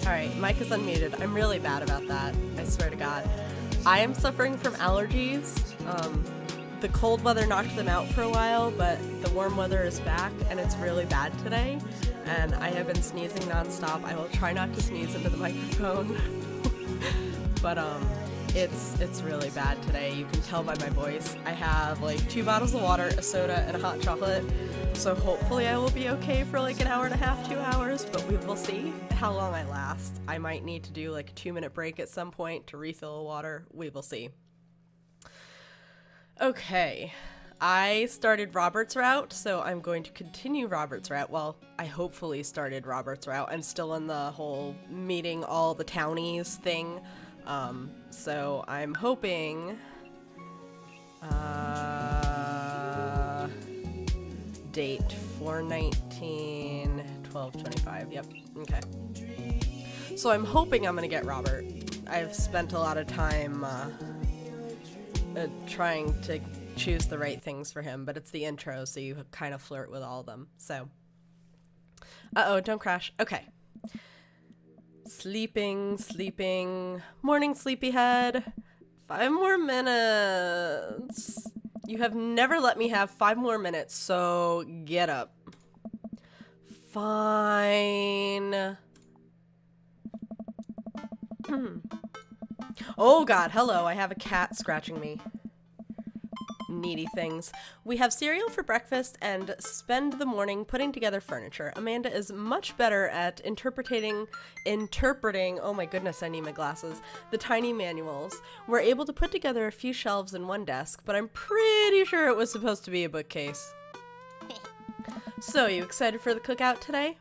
Alright, mic is unmuted. I'm really bad about that. I swear to God. I am suffering from allergies. The cold weather knocked them out for a while, but the warm weather is back, and it's really bad today. And I have been sneezing nonstop. I will try not to sneeze into the microphone. But it's really bad today. You can tell by my voice. I have like 2 bottles of water, a soda, and a hot chocolate. So hopefully I will be okay for like an hour and a half, 2 hours, but we will see how long I last. I might need to do like a 2-minute break at some point to refill water. We will see. Okay, I started Robert's route, so I'm going to continue Robert's route. Well, I hopefully started Robert's route. I'm still in the whole meeting all the townies thing. So I'm hoping, date 4/19/12/25. Yep. Okay. So I'm hoping I'm gonna get Robert. I've spent a lot of time, trying to choose the right things for him, but it's the intro, so you kind of flirt with all of them. So, uh-oh, don't crash. Okay. Sleeping. Morning, sleepyhead. 5 more minutes. You have never let me have 5 more minutes, so get up. Fine. Oh God, hello, I have a cat scratching me. Needy things. We have cereal for breakfast and spend the morning putting together furniture. Amanda is much better at interpreting, oh my goodness, I need my glasses, the tiny manuals. We're able to put together a few shelves in one desk, but I'm pretty sure it was supposed to be a bookcase. So, you excited for the cookout today?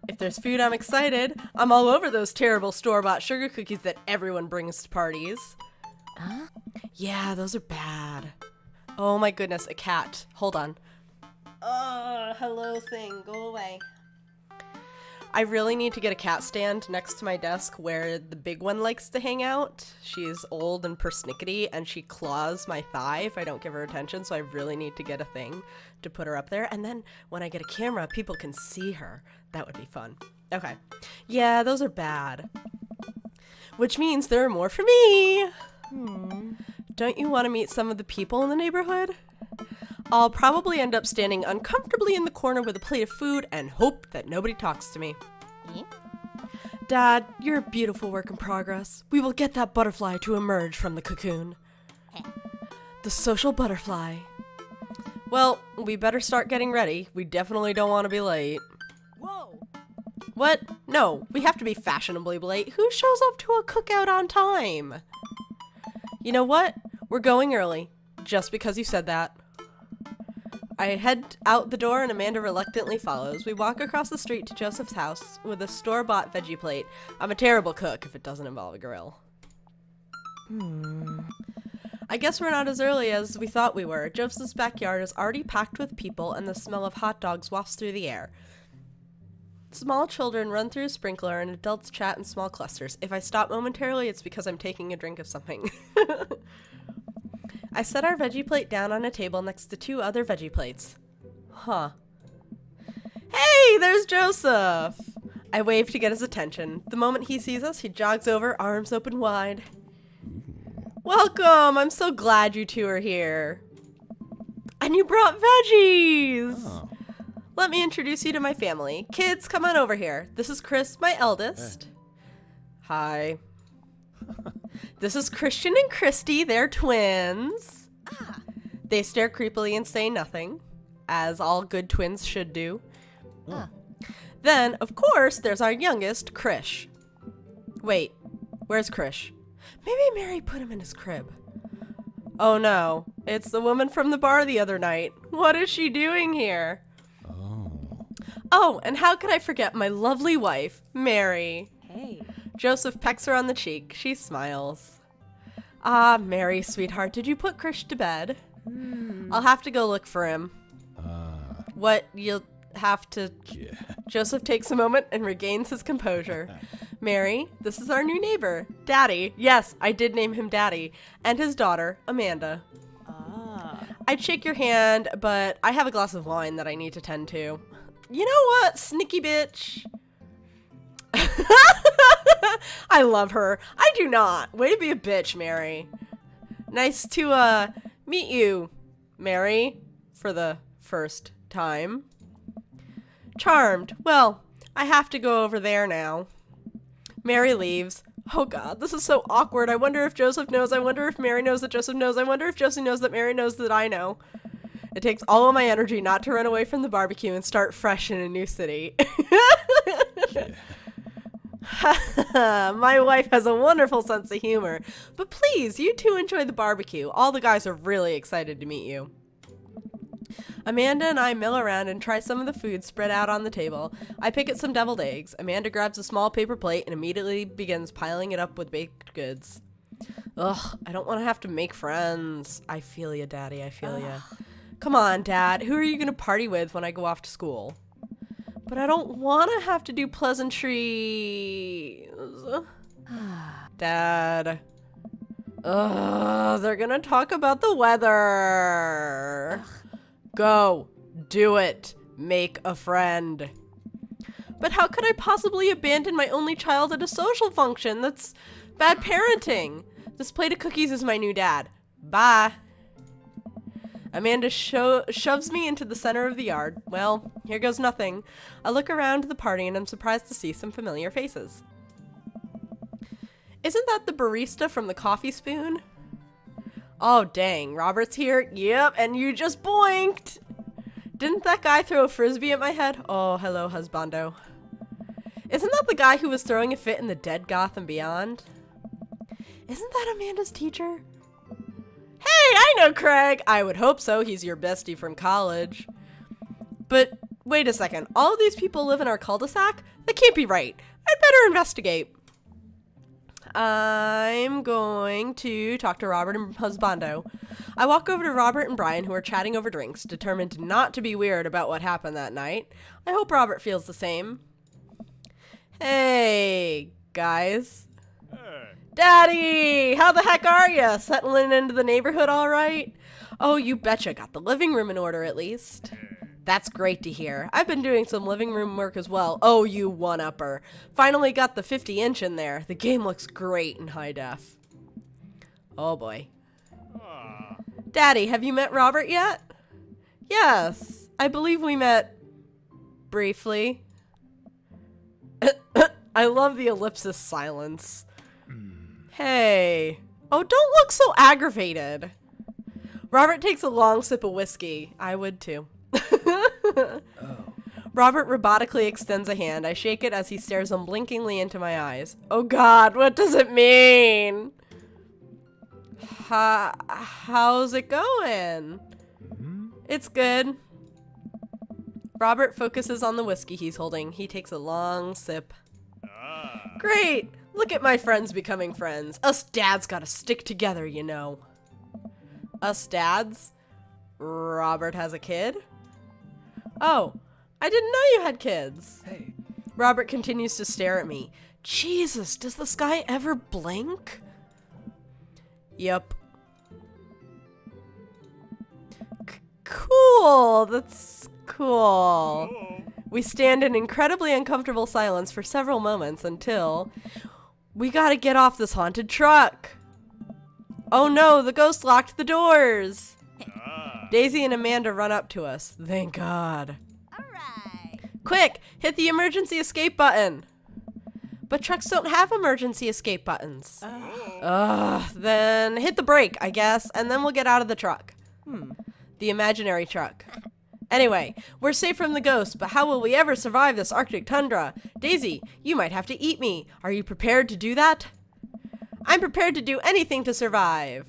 If there's food, I'm excited. I'm all over those terrible store-bought sugar cookies that everyone brings to parties. Huh? Yeah, those are bad. Oh my goodness, a cat. Hold on. Hello thing, go away. I really need to get a cat stand next to my desk where the big one likes to hang out. She's old and persnickety, and she claws my thigh if I don't give her attention, so I really need to get a thing to put her up there. And then when I get a camera, people can see her. That would be fun. Okay. Yeah, those are bad. Which means there are more for me. Don't you want to meet some of the people in the neighborhood? I'll probably end up standing uncomfortably in the corner with a plate of food and hope that nobody talks to me. Yeah. Dad, you're a beautiful work in progress. We will get that butterfly to emerge from the cocoon. The social butterfly. Well, we better start getting ready. We definitely don't want to be late. Whoa! What? No, we have to be fashionably late. Who shows up to a cookout on time? You know what? We're going early. Just because you said that. I head out the door and Amanda reluctantly follows. We walk across the street to Joseph's house with a store-bought veggie plate. I'm a terrible cook if it doesn't involve a grill. I guess we're not as early as we thought we were. Joseph's backyard is already packed with people and the smell of hot dogs wafts through the air. Small children run through a sprinkler and adults chat in small clusters. If I stop momentarily, it's because I'm taking a drink of something. I set our veggie plate down on a table next to 2 other veggie plates. Huh. Hey, there's Joseph! I wave to get his attention. The moment he sees us, he jogs over, arms open wide. Welcome! I'm so glad you 2 are here. And you brought veggies! Oh. Let me introduce you to my family. Kids, come on over here. This is Chris, my eldest. Hi. This is Christian and Christy. They're twins. They stare creepily and say nothing, as all good twins should do. Then, of course, there's our youngest, Krish. Wait, where's Krish? Maybe Mary put him in his crib. Oh no, it's the woman from the bar the other night. What is she doing here? Oh, and how could I forget my lovely wife, Mary? Hey. Joseph pecks her on the cheek. She smiles. Ah, Mary, sweetheart, did you put Krish to bed? I'll have to go look for him. What? You'll have to... Yeah. Joseph takes a moment and regains his composure. Mary, this is our new neighbor, Daddy. Yes, I did name him Daddy. And his daughter, Amanda. I'd shake your hand, but I have a glass of wine that I need to tend to. You know what, sneaky bitch? I love her. I do not. Way to be a bitch, Mary. Nice to, meet you, Mary, for the first time. Charmed. Well, I have to go over there now. Mary leaves. Oh god, this is so awkward. I wonder if Joseph knows. I wonder if Mary knows that Joseph knows. I wonder if Joseph knows that Mary knows that I know. It takes all of my energy not to run away from the barbecue and start fresh in a new city. My wife has a wonderful sense of humor. But please, you two enjoy the barbecue. All the guys are really excited to meet you. Amanda and I mill around and try some of the food spread out on the table. I pick at some deviled eggs. Amanda grabs a small paper plate and immediately begins piling it up with baked goods. Ugh, I don't want to have to make friends. I feel ya, Daddy, I feel ya. Come on, Dad, who are you going to party with when I go off to school? But I don't want to have to do pleasantries. Dad. Ugh, they're going to talk about the weather. Go. Do it. Make a friend. But how could I possibly abandon my only child at a social function? That's bad parenting. This plate of cookies is my new dad. Bye. Amanda shoves me into the center of the yard. Well, here goes nothing. I look around the party and I'm surprised to see some familiar faces. Isn't that the barista from the Coffee Spoon? Oh, dang. Robert's here? Yep, and you just boinked! Didn't that guy throw a frisbee at my head? Oh, hello, husbando. Isn't that the guy who was throwing a fit in the Dead Gotham Beyond? Isn't that Amanda's teacher? Hey, I know Craig! I would hope so. He's your bestie from college. But wait a second. All of these people live in our cul-de-sac? That can't be right. I'd better investigate. I'm going to talk to Robert and husbando. I walk over to Robert and Brian, who are chatting over drinks, determined not to be weird about what happened that night. I hope Robert feels the same. Hey, guys. Daddy! How the heck are ya? Settling into the neighborhood all right? Oh, you betcha. Got the living room in order, at least. That's great to hear. I've been doing some living room work as well. Oh, you one-upper. Finally got the 50-inch in there. The game looks great in high def. Oh, boy. Daddy, have you met Robert yet? Yes. I believe we met briefly. I love the ellipsis silence. Hey. Oh, don't look so aggravated. Robert takes a long sip of whiskey. I would too. Robert robotically extends a hand. I shake it as he stares unblinkingly into my eyes. Oh God, what does it mean? How's it going? It's good. Robert focuses on the whiskey he's holding. He takes a long sip. Great! Look at my friends becoming friends. Us dads gotta stick together, you know. Us dads? Robert has a kid? Oh, I didn't know you had kids. Hey. Robert continues to stare at me. Jesus, does the sky ever blink? Yep. Cool, that's cool. We stand in incredibly uncomfortable silence for several moments until we gotta get off this haunted truck. Oh no, the ghost locked the doors. Daisy and Amanda run up to us. Thank God. All right. Quick, hit the emergency escape button. But trucks don't have emergency escape buttons. Then hit the brake, I guess, and then we'll get out of the truck. The imaginary truck. Anyway, we're safe from the ghost, but how will we ever survive this Arctic tundra? Daisy, you might have to eat me. Are you prepared to do that? I'm prepared to do anything to survive.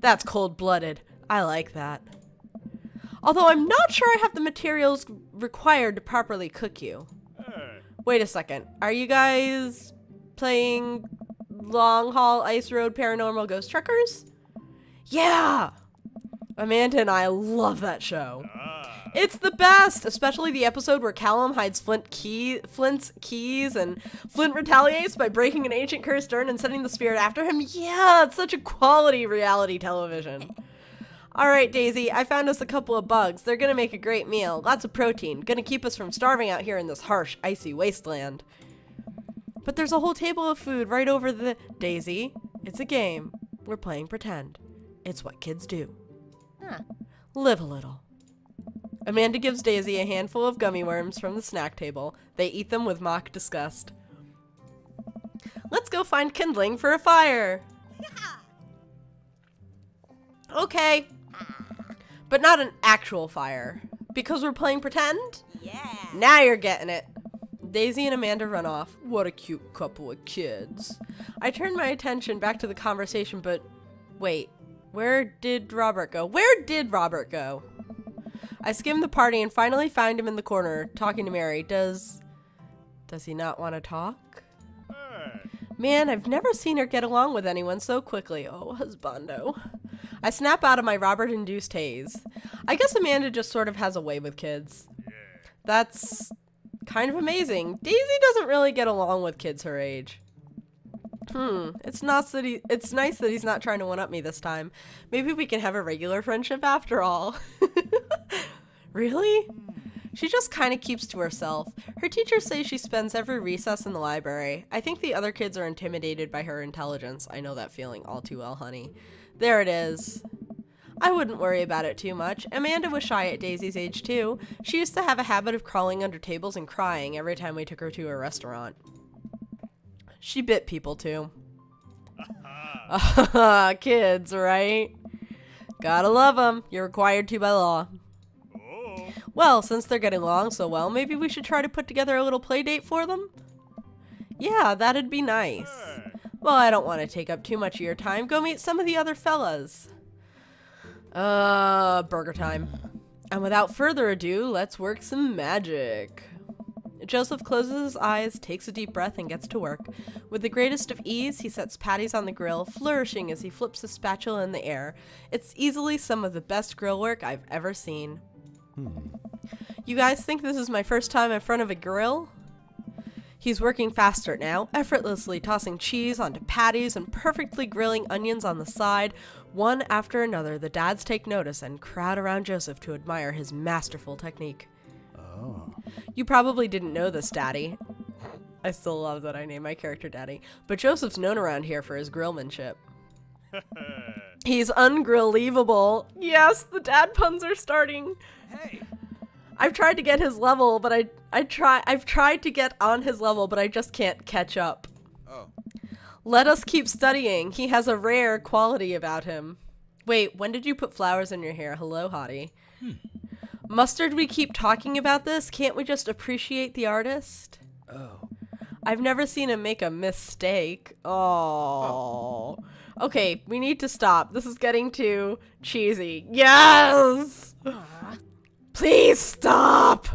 That's cold-blooded. I like that. Although I'm not sure I have the materials required to properly cook you. Wait a second. Are you guys playing Long Haul Ice Road Paranormal Ghost Truckers? Yeah! Amanda and I love that show. It's the best, especially the episode where Callum hides Flint's keys and Flint retaliates by breaking an ancient cursed urn and sending the spirit after him. Yeah, it's such a quality reality television. All right, Daisy, I found us a couple of bugs. They're gonna make a great meal. Lots of protein. Gonna keep us from starving out here in this harsh, icy wasteland. But there's a whole table of food right over the... Daisy, it's a game. We're playing pretend. It's what kids do. Live a little. Amanda gives Daisy a handful of gummy worms from the snack table. They eat them with mock disgust. Let's go find kindling for a fire. Okay. But not an actual fire. Because we're playing pretend? Yeah. Now you're getting it. Daisy and Amanda run off. What a cute couple of kids. I turned my attention back to the conversation, but wait, where did Robert go? Where did Robert go? I skimmed the party and finally found him in the corner, talking to Mary. Does he not want to talk? Man, I've never seen her get along with anyone so quickly. Oh, husbando. I snap out of my Robert-induced haze. I guess Amanda just sort of has a way with kids. That's kind of amazing. Daisy doesn't really get along with kids her age. It's nice that he's not trying to one-up me this time. Maybe we can have a regular friendship after all. Really? She just kind of keeps to herself. Her teachers say she spends every recess in the library. I think the other kids are intimidated by her intelligence. I know that feeling all too well, honey. There it is. I wouldn't worry about it too much. Amanda was shy at Daisy's age too. She used to have a habit of crawling under tables and crying every time we took her to a restaurant. She bit people too. Kids, right? Gotta love them. You're required to by law. Well, since they're getting along so well, maybe we should try to put together a little play date for them? Yeah, that'd be nice. Well, I don't want to take up too much of your time. Go meet some of the other fellas. Burger time. And without further ado, let's work some magic. Joseph closes his eyes, takes a deep breath, and gets to work. With the greatest of ease, he sets patties on the grill, flourishing as he flips the spatula in the air. It's easily some of the best grill work I've ever seen. You guys think this is my first time in front of a grill? He's working faster now, effortlessly tossing cheese onto patties and perfectly grilling onions on the side. One after another, the dads take notice and crowd around Joseph to admire his masterful technique. Oh. You probably didn't know this, Daddy. I still love that I named my character Daddy. But Joseph's known around here for his grillmanship. He's ungrill-leavable. Yes, the dad puns are starting. Hey. I've tried to get his level, but I've tried to get on his level, but I just can't catch up. Oh. Let us keep studying. He has a rare quality about him. Wait, when did you put flowers in your hair? Hello, hottie. Mustard, we keep talking about this? Can't we just appreciate the artist? Oh. I've never seen him make a mistake. Oh. Okay, we need to stop. This is getting too cheesy. Yes! Please stop!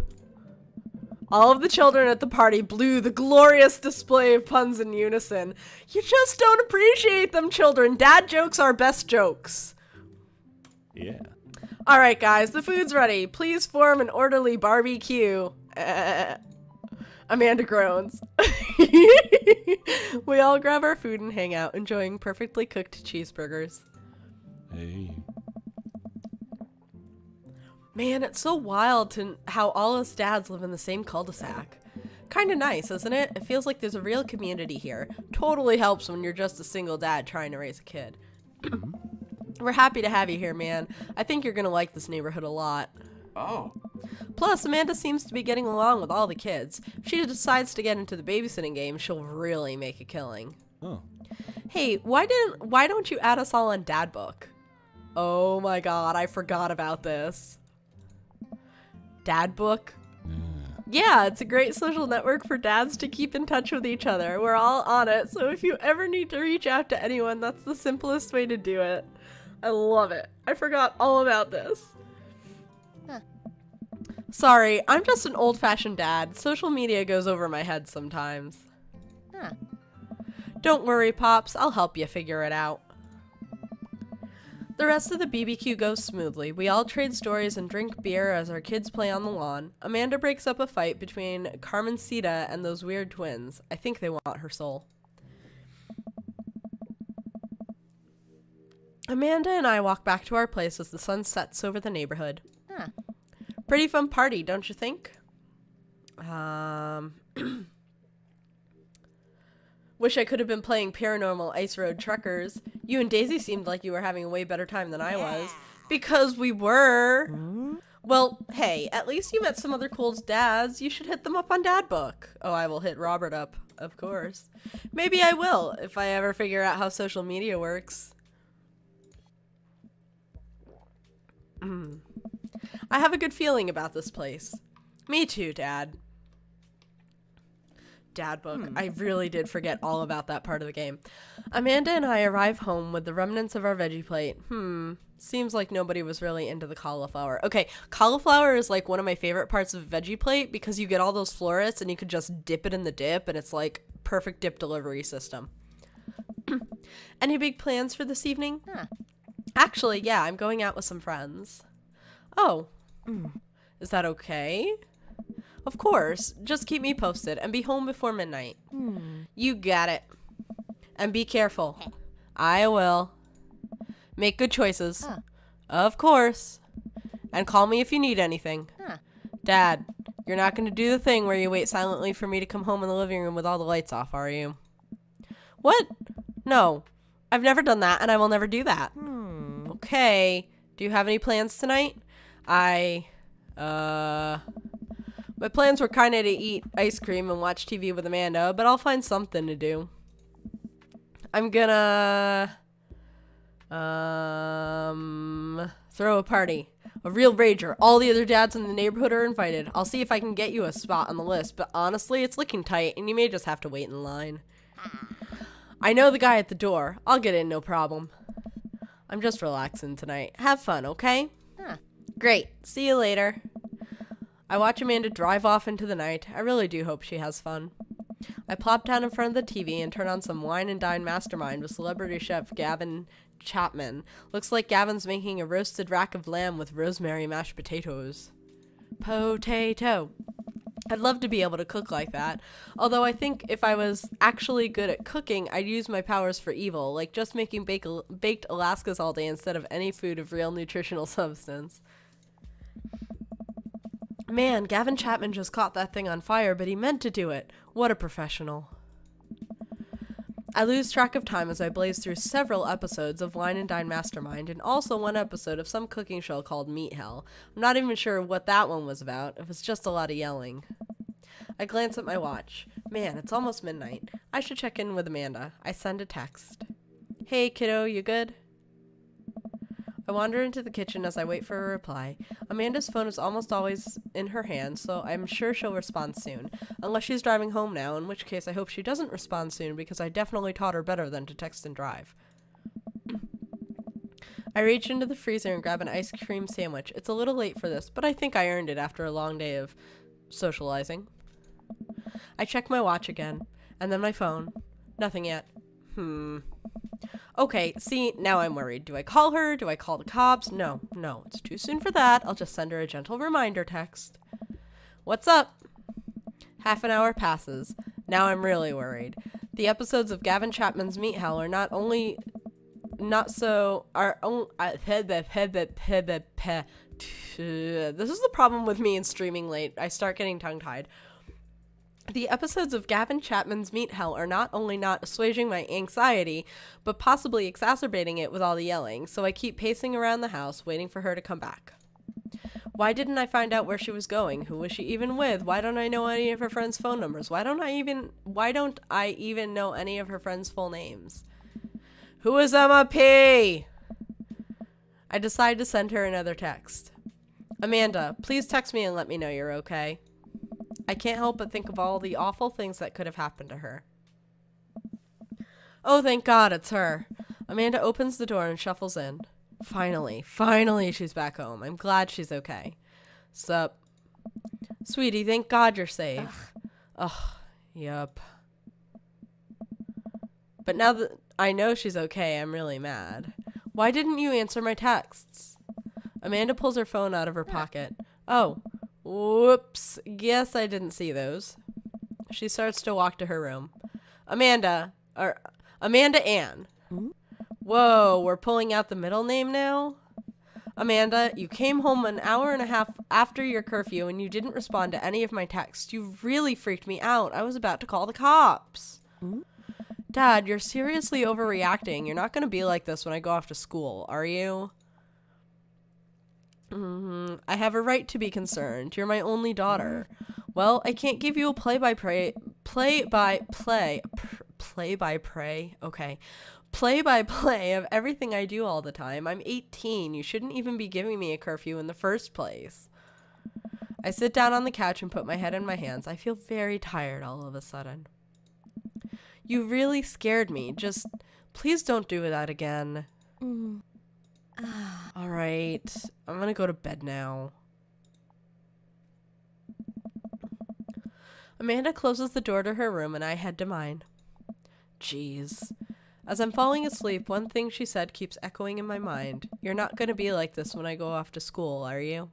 All of the children at the party blew the glorious display of puns in unison. You just don't appreciate them, children. Dad jokes are best jokes. Yeah. All right, guys, the food's ready. Please form an orderly barbecue. Amanda groans. We all grab our food and hang out, enjoying perfectly cooked cheeseburgers. Hey. Man, it's so wild how all us dads live in the same cul-de-sac. Kinda nice, isn't it? It feels like there's a real community here. Totally helps when you're just a single dad trying to raise a kid. We're happy to have you here, man. I think you're gonna like this neighborhood a lot. Oh. Plus, Amanda seems to be getting along with all the kids. If she decides to get into the babysitting game, she'll really make a killing. Oh. Hey, why don't you add us all on Dad Book? Oh my god, I forgot about this. Dad Book? Yeah, it's a great social network for dads to keep in touch with each other. We're all on it, so if you ever need to reach out to anyone, that's the simplest way to do it. I love it. I forgot all about this. Sorry, I'm just an old-fashioned dad. Social media goes over my head sometimes. Don't worry, Pops. I'll help you figure it out. The rest of the BBQ goes smoothly. We all trade stories and drink beer as our kids play on the lawn. Amanda breaks up a fight between Carmencita and those weird twins. I think they want her soul. Amanda and I walk back to our place as the sun sets over the neighborhood. Huh. Pretty fun party, don't you think? Wish I could have been playing Paranormal Ice Road Truckers. You and Daisy seemed like you were having a way better time than I was. Because we were. Well, hey, at least you met some other cool dads. You should hit them up on Dad Book. Oh, I will hit Robert up, of course. Maybe I will, if I ever figure out how social media works. I have a good feeling about this place. Me too, Dad. Dad Book. I really did forget all about that part of the game. Amanda and I arrive home with the remnants of our veggie plate. Seems like nobody was really into the cauliflower. Okay, cauliflower is like one of my favorite parts of a veggie plate because you get all those florets and you could just dip it in the dip and it's like perfect dip delivery system. Any big plans for this evening? Actually, yeah, I'm going out with some friends. Oh. Is that okay? Of course. Just keep me posted and be home before midnight. You got it. And be careful. I will. Make good choices. Of course. And call me if you need anything. Dad, you're not going to do the thing where you wait silently for me to come home in the living room with all the lights off, are you? What? No. I've never done that, and I will never do that. Okay. Do you have any plans tonight? My plans were kind of to eat ice cream and watch TV with Amanda, but I'll find something to do. I'm gonna throw a party. A real rager. All the other dads in the neighborhood are invited. I'll see if I can get you a spot on the list, but honestly, it's looking tight, and you may just have to wait in line. I know the guy at the door. I'll get in, no problem. I'm just relaxing tonight. Have fun, okay? Great. See you later. I watch Amanda drive off into the night. I really do hope she has fun. I plop down in front of the TV and turn on some Wine and Dine Mastermind with celebrity chef Gavin Chapman. Looks like Gavin's making a roasted rack of lamb with rosemary mashed potatoes. Potato. I'd love to be able to cook like that. Although I think if I was actually good at cooking, I'd use my powers for evil, like just making baked Alaskas all day instead of any food of real nutritional substance. Man, Gavin Chapman just caught that thing on fire, but he meant to do it. What a professional. I lose track of time as I blaze through several episodes of Wine and Dine Mastermind and also one episode of some cooking show called Meat Hell. I'm not even sure what that one was about. It was just a lot of yelling. I glance at my watch. Man, it's almost midnight. I should check in with Amanda. I send a text. Hey, kiddo, you good? I wander into the kitchen as I wait for a reply. Amanda's phone is almost always in her hand, so I'm sure she'll respond soon. Unless she's driving home now, in which case I hope she doesn't respond soon because I definitely taught her better than to text and drive. I reach into the freezer and grab an ice cream sandwich. It's a little late for this, but I think I earned it after a long day of socializing. I check my watch again, and then my phone. Nothing yet. Okay, see, now I'm worried. Do I call her? Do I call the cops? No, it's too soon for that. I'll just send her a gentle reminder text. What's up? Half an hour passes. Now I'm really worried. The episodes of Gavin Chapman's Meat Hell are not only not so are this is the problem with me and streaming late. I start getting tongue-tied. The episodes of Gavin Chapman's Meat Hell are not only not assuaging my anxiety, but possibly exacerbating it with all the yelling, so I keep pacing around the house, waiting for her to come back. Why didn't I find out where she was going? Who was she even with? Why don't I know any of her friends' phone numbers? Why don't I even know any of her friends' full names? Who is Emma P? I decide to send her another text. Amanda, please text me and let me know you're okay. I can't help but think of all the awful things that could have happened to her. Oh, thank God, it's her. Amanda opens the door and shuffles in. Finally she's back home. I'm glad she's okay. Sup? Sweetie, thank God you're safe. Ugh, yup. But now that I know she's okay, I'm really mad. Why didn't you answer my texts? Amanda pulls her phone out of her pocket. Oh. Whoops. Guess I didn't see those. She starts to walk to her room. Amanda Ann. Whoa, we're pulling out the middle name now? Amanda, you came home an hour and a half after your curfew and you didn't respond to any of my texts. You really freaked me out. I was about to call the cops. Dad, you're seriously overreacting. You're not going to be like this when I go off to school, are you? I have a right to be concerned. You're my only daughter. Well, I can't give you a play-by-play of everything I do all the time. I'm 18. You shouldn't even be giving me a curfew in the first place. I sit down on the couch and put my head in my hands. I feel very tired all of a sudden. You really scared me. Just, please don't do that again. All right. I'm gonna go to bed now. Amanda closes the door to her room and I head to mine. Jeez. As I'm falling asleep, one thing she said keeps echoing in my mind. You're not gonna be like this when I go off to school, are you?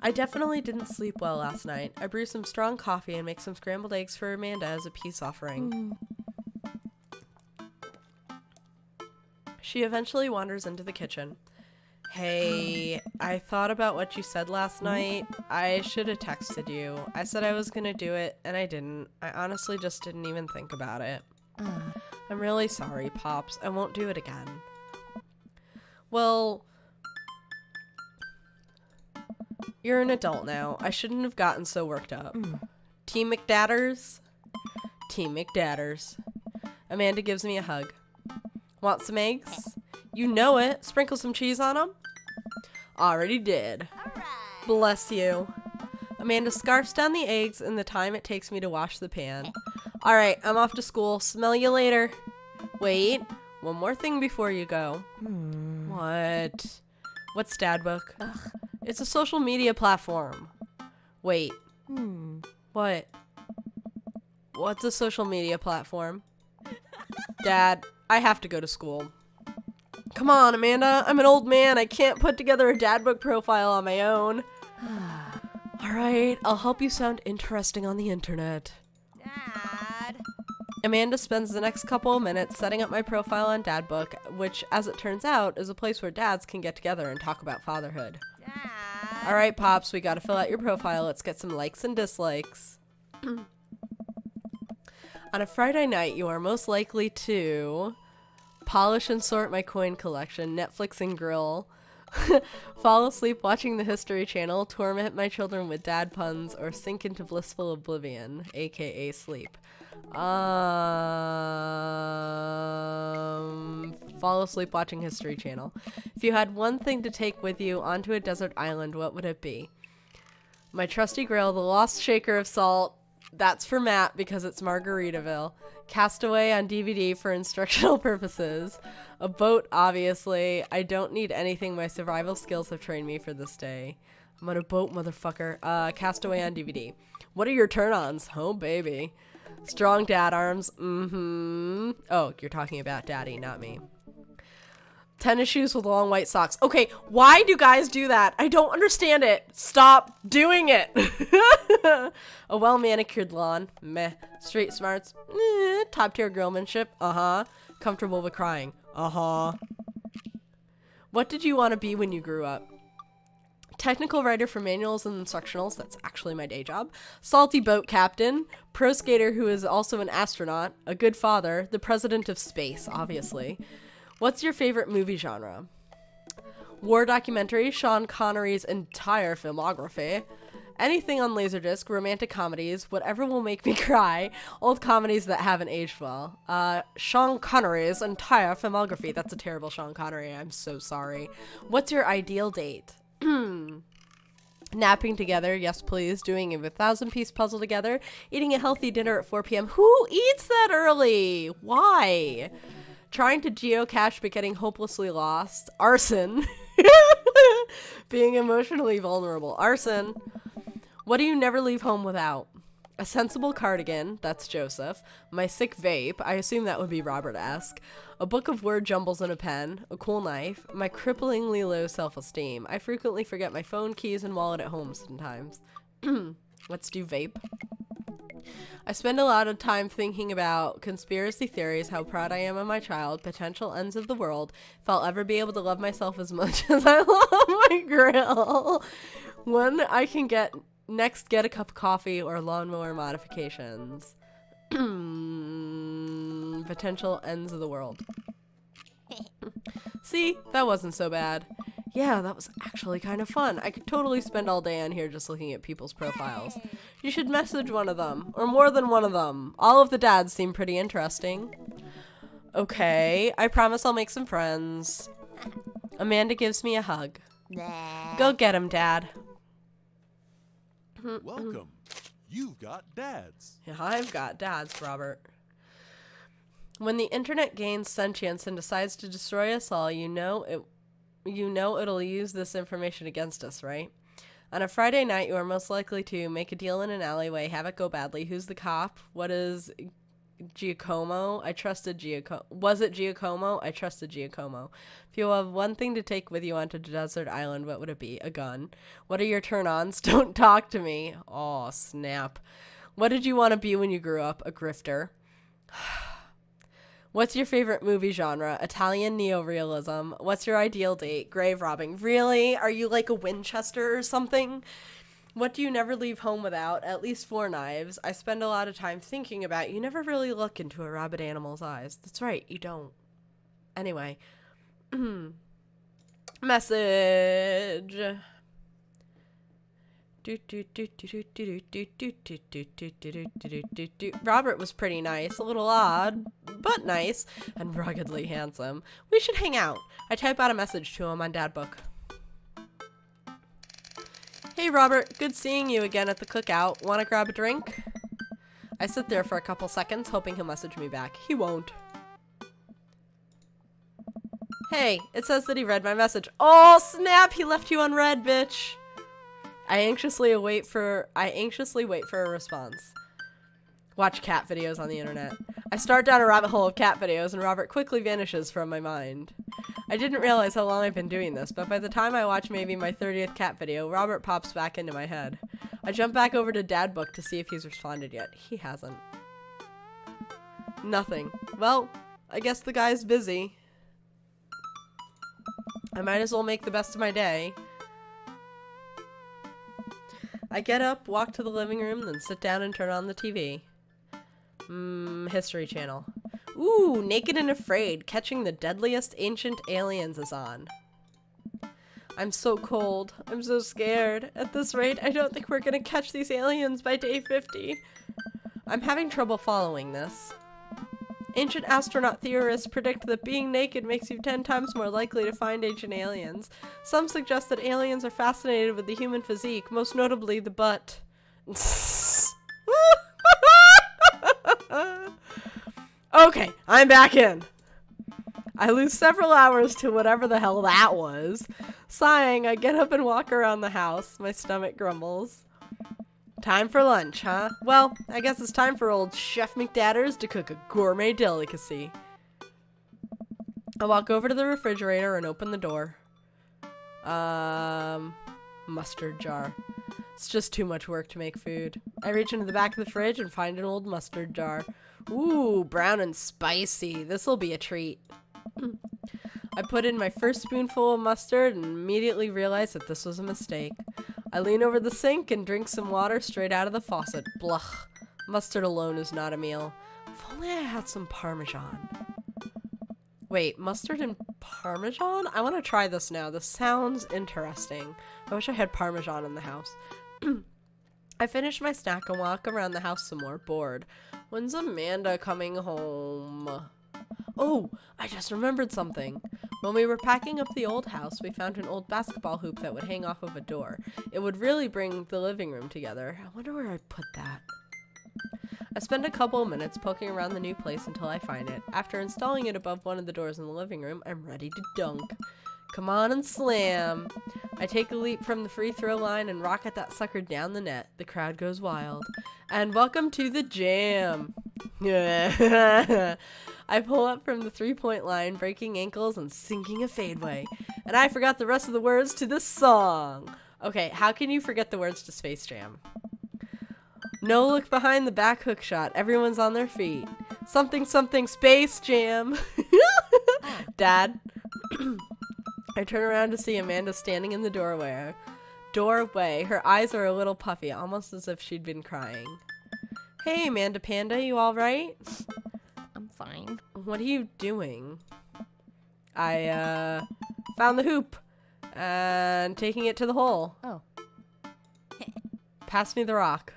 I definitely didn't sleep well last night. I brew some strong coffee and make some scrambled eggs for Amanda as a peace offering. She eventually wanders into the kitchen. Hey, I thought about what you said last night. I should have texted you. I said I was gonna do it, and I didn't. I honestly just didn't even think about it. I'm really sorry, Pops. I won't do it again. Well, you're an adult now. I shouldn't have gotten so worked up. Team McDadders? Team McDadders. Amanda gives me a hug. Want some eggs? You know it. Sprinkle some cheese on them. Already did. Bless you. Amanda scarfs down the eggs and the time it takes me to wash the pan. Alright, I'm off to school. Smell you later. Wait, one more thing before you go. What? What's Dadbook? It's a social media platform. Wait. What? What's a social media platform? Dad, I have to go to school. Come on, Amanda. I'm an old man. I can't put together a Dadbook profile on my own. Alright, I'll help you sound interesting on the internet. Dad. Amanda spends the next couple of minutes setting up my profile on Dadbook, which, as it turns out, is a place where dads can get together and talk about fatherhood. Dad. Alright, Pops, we gotta fill out your profile. Let's get some likes and dislikes. On a Friday night, you are most likely to polish and sort my coin collection, Netflix and grill, fall asleep watching the History Channel, torment my children with dad puns, or sink into blissful oblivion, aka sleep. Fall asleep watching History Channel. If you had one thing to take with you onto a desert island, what would it be? My trusty grill, the lost shaker of salt. That's for Matt because it's Margaritaville. Castaway on DVD for instructional purposes. A boat, obviously. I don't need anything. My survival skills have trained me for this day. I'm on a boat, motherfucker. Castaway on DVD. What are your turn-ons? Oh, baby. Strong dad arms. Oh, you're talking about daddy, not me. Tennis shoes with long white socks. Okay, why do guys do that? I don't understand it. Stop doing it. A well-manicured lawn. Meh. Street smarts. Top-tier girlmanship. Comfortable with crying. What did you want to be when you grew up? Technical writer for manuals and instructionals. That's actually my day job. Salty boat captain. Pro skater who is also an astronaut. A good father. The president of space, obviously. What's your favorite movie genre? War documentary, Sean Connery's entire filmography. Anything on Laserdisc, romantic comedies, whatever will make me cry, old comedies that haven't aged well. Sean Connery's entire filmography. That's a terrible Sean Connery. I'm so sorry. What's your ideal date? Napping together, yes please. Doing a 1,000-piece puzzle together. Eating a healthy dinner at 4 p.m. Who eats that early? Why? Trying to geocache but getting hopelessly lost. Arson. Being emotionally vulnerable. Arson. What do you never leave home without? A sensible cardigan. That's Joseph. My sick vape. I assume that would be Robert-esque. A book of word jumbles and a pen. A cool knife. My cripplingly low self-esteem. I frequently forget my phone, keys, and wallet at home sometimes. Let's do vape. I spend a lot of time thinking about conspiracy theories, how proud I am of my child, potential ends of the world, if I'll ever be able to love myself as much as I love my grill, when I can get a cup of coffee or lawnmower modifications. Potential ends of the world. See, that wasn't so bad. Yeah, that was actually kind of fun. I could totally spend all day on here just looking at people's profiles. You should message one of them, or more than one of them. All of the dads seem pretty interesting. Okay, I promise I'll make some friends. Amanda gives me a hug. Go get him, Dad. Welcome. You've got dads. Yeah, I've got dads, Robert. When the internet gains sentience and decides to destroy us all, you know it'll use this information against us, right? On a Friday night, you are most likely to make a deal in an alleyway, have it go badly. Who's the cop? What is Giacomo? I trusted Giacomo. Was it Giacomo? I trusted Giacomo. If you have one thing to take with you onto a desert island, what would it be? A gun. What are your turn-ons? Don't talk to me. Oh, snap. What did you want to be when you grew up? A grifter. What's your favorite movie genre? Italian neorealism. What's your ideal date? Grave robbing. Really? Are you like a Winchester or something? What do you never leave home without? At least 4 knives. I spend a lot of time thinking about you never really look into a rabid animal's eyes. That's right, you don't. Anyway. Message. Robert was pretty nice, a little odd, but nice, and ruggedly handsome. We should hang out. I type out a message to him on Dadbook. Hey Robert, good seeing you again at the cookout. Wanna grab a drink? I sit there for a couple seconds, hoping he'll message me back. He won't. Hey, it says that he read my message. Oh snap, he left you unread, bitch. I anxiously wait for a response. Watch cat videos on the internet. I start down a rabbit hole of cat videos and Robert quickly vanishes from my mind. I didn't realize how long I've been doing this, but by the time I watch maybe my 30th cat video, Robert pops back into my head. I jump back over to Dadbook to see if he's responded yet. He hasn't. Nothing. Well, I guess the guy's busy. I might as well make the best of my day. I get up, walk to the living room, then sit down and turn on the TV. History Channel. Ooh, Naked and Afraid, Catching the Deadliest Ancient Aliens is on. I'm so cold. I'm so scared. At this rate, I don't think we're gonna catch these aliens by day 50. I'm having trouble following this. Ancient astronaut theorists predict that being naked makes you 10 times more likely to find ancient aliens. Some suggest that aliens are fascinated with the human physique, most notably the butt. Okay, I'm back in. I lose several hours to whatever the hell that was. Sighing, I get up and walk around the house. My stomach grumbles. Time for lunch, huh? Well, I guess it's time for old Chef McDadders to cook a gourmet delicacy. I walk over to the refrigerator and open the door. Mustard jar. It's just too much work to make food. I reach into the back of the fridge and find an old mustard jar. Ooh, brown and spicy. This'll be a treat. I put in my first spoonful of mustard and immediately realize that this was a mistake. I lean over the sink and drink some water straight out of the faucet. Blah. Mustard alone is not a meal. If only I had some Parmesan. Wait, mustard and Parmesan? I want to try this now. This sounds interesting. I wish I had Parmesan in the house. I finish my snack and walk around the house some more, bored. When's Amanda coming home? Oh, I just remembered something. When we were packing up the old house, we found an old basketball hoop that would hang off of a door. It would really bring the living room together. I wonder where I put that. I spend a couple of minutes poking around the new place until I find it. After installing it above one of the doors in the living room, I'm ready to dunk. Come on and slam. I take a leap from the free throw line and rocket that sucker down the net. The crowd goes wild. And welcome to the jam. I pull up from the three-point line, breaking ankles and sinking a fadeaway. And I forgot the rest of the words to this song. Okay, how can you forget the words to Space Jam? No look behind the back hook shot. Everyone's on their feet. Something something Space Jam. Dad. I turn around to see Amanda standing in the doorway. Her eyes are a little puffy, almost as if she'd been crying. Hey, Amanda Panda, you all right? I'm fine. What are you doing? I found the hoop and taking it to the hole. Oh. Pass me the rock.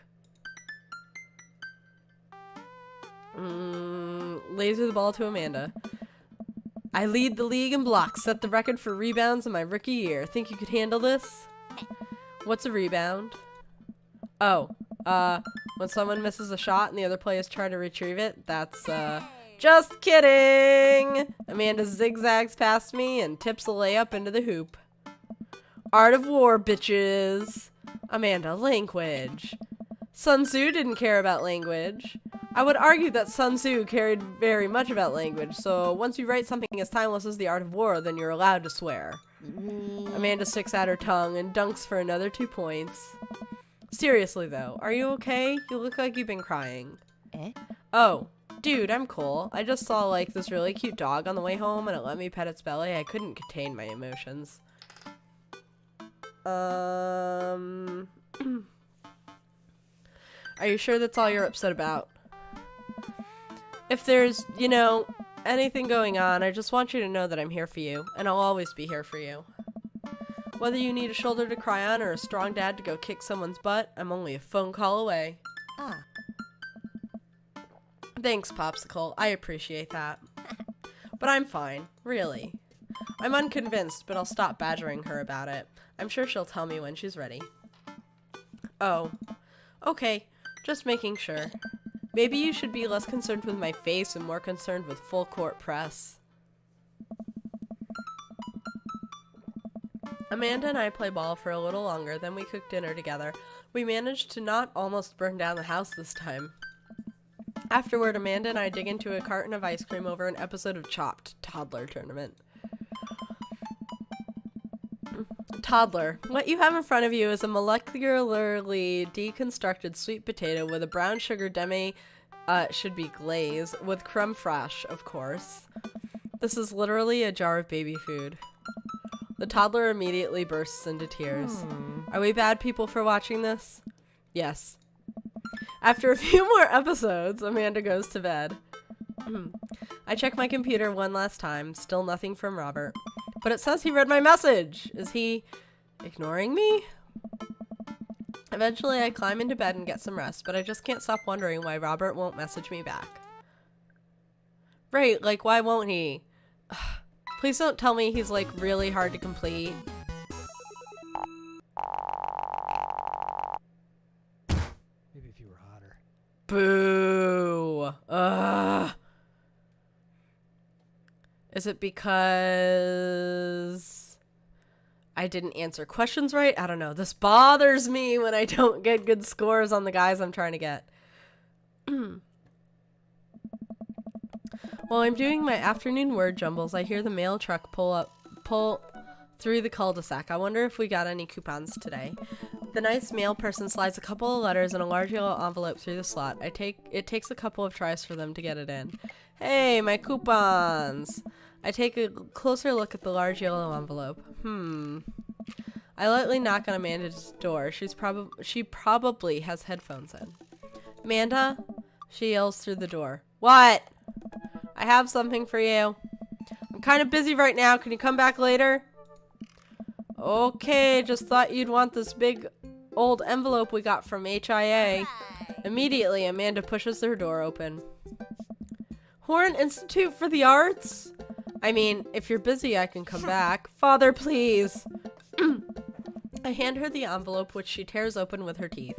Laser the ball to Amanda. I lead the league in blocks, set the record for rebounds in my rookie year. Think you could handle this? What's a rebound? Oh, when someone misses a shot and the other players try to retrieve it, that's, just kidding! Amanda zigzags past me and tips a layup into the hoop. Art of war, bitches! Amanda, language. Sun Tzu didn't care about language. I would argue that Sun Tzu cared very much about language, so once you write something as timeless as the art of war, then you're allowed to swear. Amanda sticks out her tongue and dunks for another 2 points. Seriously though, are you okay? You look like you've been crying. Oh, dude, I'm cool. I just saw like this really cute dog on the way home and it let me pet its belly. I couldn't contain my emotions. Are you sure that's all you're upset about? If there's, you know, anything going on, I just want you to know that I'm here for you, and I'll always be here for you. Whether you need a shoulder to cry on or a strong dad to go kick someone's butt, I'm only a phone call away. Thanks, Popsicle. I appreciate that. But I'm fine, really. I'm unconvinced, but I'll stop badgering her about it. I'm sure she'll tell me when she's ready. Oh. Okay, just making sure. Maybe you should be less concerned with my face and more concerned with full court press. Amanda and I play ball for a little longer, then we cook dinner together. We managed to not almost burn down the house this time. Afterward, Amanda and I dig into a carton of ice cream over an episode of Chopped Toddler Tournament. Toddler. What you have in front of you is a molecularly deconstructed sweet potato with a brown sugar demi, should be glaze, with creme fraiche, of course. This is literally a jar of baby food. The toddler immediately bursts into tears. Are we bad people for watching this? Yes. After a few more episodes, Amanda goes to bed. I check my computer one last time, still nothing from Robert. But it says he read my message. Is he ignoring me? Eventually, I climb into bed and get some rest, but I just can't stop wondering why Robert won't message me back. Right, like, why won't he? Please don't tell me he's, like, really hard to complete. Maybe if you were hotter. Boo! Ugh. Is it because I didn't answer questions right? I don't know. This bothers me when I don't get good scores on the guys I'm trying to get. While I'm doing my afternoon word jumbles, I hear the mail truck pull through the cul-de-sac. I wonder if we got any coupons today. The nice mail person slides a couple of letters in a large yellow envelope through the slot. It takes a couple of tries for them to get it in. Hey, my coupons! I take a closer look at the large yellow envelope. I lightly knock on Amanda's door. She probably has headphones in. Amanda? She yells through the door. What? I have something for you. I'm kind of busy right now. Can you come back later? Okay, just thought you'd want this big old envelope we got from HIA. Immediately, Amanda pushes her door open. Horn Institute for the Arts? I mean, if you're busy, I can come back. Father, please. I hand her the envelope, which she tears open with her teeth.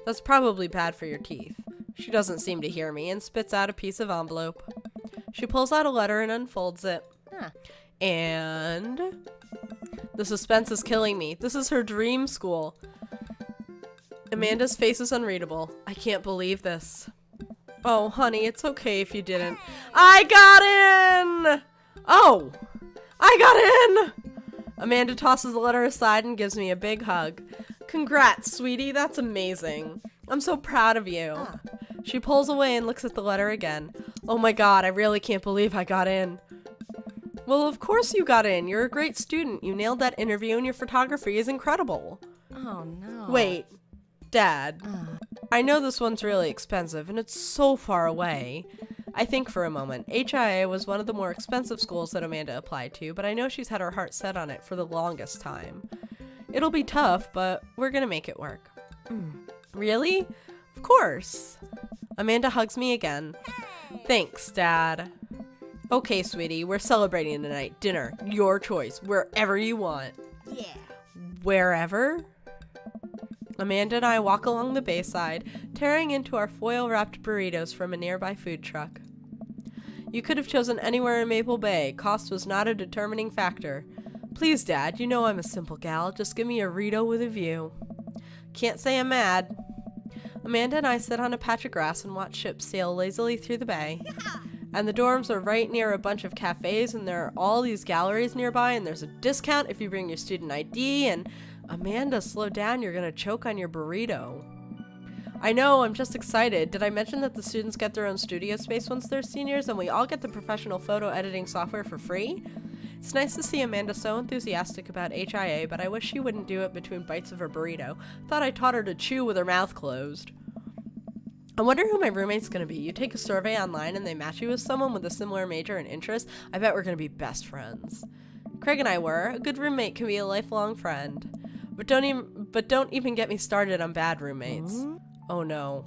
That's probably bad for your teeth. She doesn't seem to hear me and spits out a piece of envelope. She pulls out a letter and unfolds it. And the suspense is killing me. This is her dream school. Amanda's face is unreadable. I can't believe this. Oh, honey, it's okay if you didn't. I got in! Oh! I got in! Amanda tosses the letter aside and gives me a big hug. Congrats, sweetie. That's amazing. I'm so proud of you. She pulls away and looks at the letter again. Oh my god, I really can't believe I got in. Well, of course you got in. You're a great student. You nailed that interview and your photography is incredible. Oh no. Wait, Dad. I know this one's really expensive and it's so far away. I think for a moment. HIA was one of the more expensive schools that Amanda applied to, but I know she's had her heart set on it for the longest time. It'll be tough, but we're gonna make it work. Really? Of course. Amanda hugs me again. Thanks, Dad. Okay, sweetie, we're celebrating tonight. Dinner, your choice, wherever you want. Yeah. Wherever? Amanda and I walk along the bayside, tearing into our foil-wrapped burritos from a nearby food truck. You could have chosen anywhere in Maple Bay. Cost was not a determining factor. Please, Dad, you know I'm a simple gal. Just give me a Rito with a view. Can't say I'm mad. Amanda and I sit on a patch of grass and watch ships sail lazily through the bay. And the dorms are right near a bunch of cafes, and there are all these galleries nearby, and there's a discount if you bring your student ID, and Amanda, slow down, you're gonna choke on your burrito. I know, I'm just excited. Did I mention that the students get their own studio space once they're seniors, and we all get the professional photo editing software for free? It's nice to see Amanda so enthusiastic about HIA, but I wish she wouldn't do it between bites of her burrito. Thought I taught her to chew with her mouth closed. I wonder who my roommate's gonna be. You take a survey online and they match you with someone with a similar major and interest. I bet we're gonna be best friends. Craig and I were. A good roommate can be a lifelong friend. But don't even get me started on bad roommates. Oh no.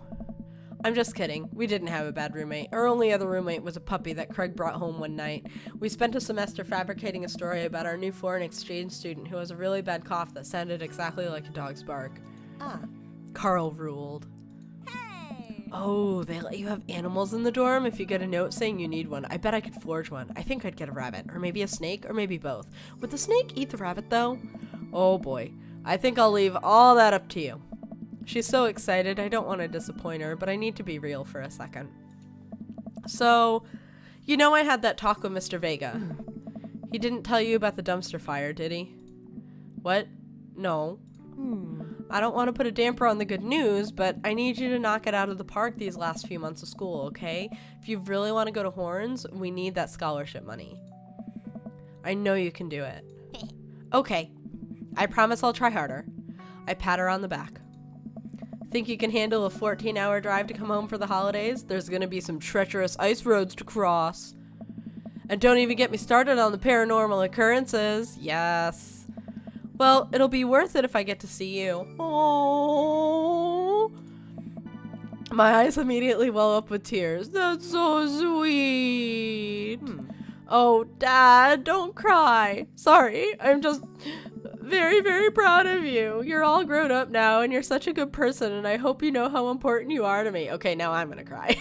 I'm just kidding. We didn't have a bad roommate. Our only other roommate was a puppy that Craig brought home one night. We spent a semester fabricating a story about our new foreign exchange student who has a really bad cough that sounded exactly like a dog's bark. Carl ruled. Oh, they let you have animals in the dorm if you get a note saying you need one. I bet I could forge one. I think I'd get a rabbit, or maybe a snake, or maybe both. Would the snake eat the rabbit, though? Oh boy. I think I'll leave all that up to you. She's so excited, I don't want to disappoint her, but I need to be real for a second. So, you know I had that talk with Mr. Vega. He didn't tell you about the dumpster fire, did he? What? No. I don't want to put a damper on the good news, but I need you to knock it out of the park these last few months of school, okay? If you really want to go to Horns, we need that scholarship money. I know you can do it. Okay. I promise I'll try harder. I pat her on the back. Think you can handle a 14-hour drive to come home for the holidays? There's gonna be some treacherous ice roads to cross. And don't even get me started on the paranormal occurrences. Yes. Well, it'll be worth it if I get to see you. Oh. My eyes immediately well up with tears. That's so sweet. Oh, Dad, don't cry. Sorry, I'm just very, very proud of you. You're all grown up now, and you're such a good person, and I hope you know how important you are to me. Okay, now I'm gonna cry.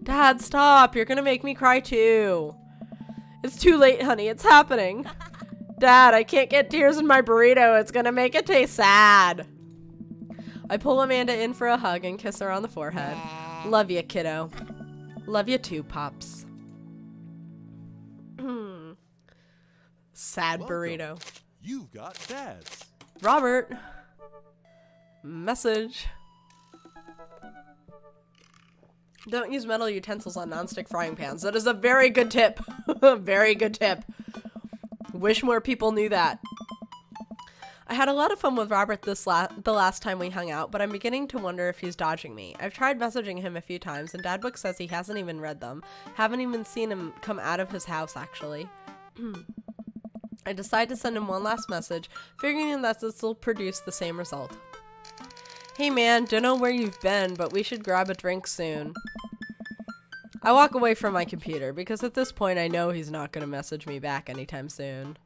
Dad, stop. You're gonna make me cry too. It's too late, honey. It's happening. Dad, I can't get tears in my burrito. It's gonna make it taste sad. I pull Amanda in for a hug and kiss her on the forehead. Love you, kiddo. Love you too, Pops. Sad Welcome. burrito. You've got dads. Robert. Message. Don't use metal utensils on nonstick frying pans. That is a very good tip. Very good tip. Wish more people knew that. I had a lot of fun with Robert the last time we hung out, but I'm beginning to wonder if he's dodging me. I've tried messaging him a few times, and Dadbook says he hasn't even read them. Haven't even seen him come out of his house, actually. I decide to send him one last message, figuring that this will produce the same result. Hey man, don't know where you've been, but we should grab a drink soon. I walk away from my computer, because at this point I know he's not going to message me back anytime soon.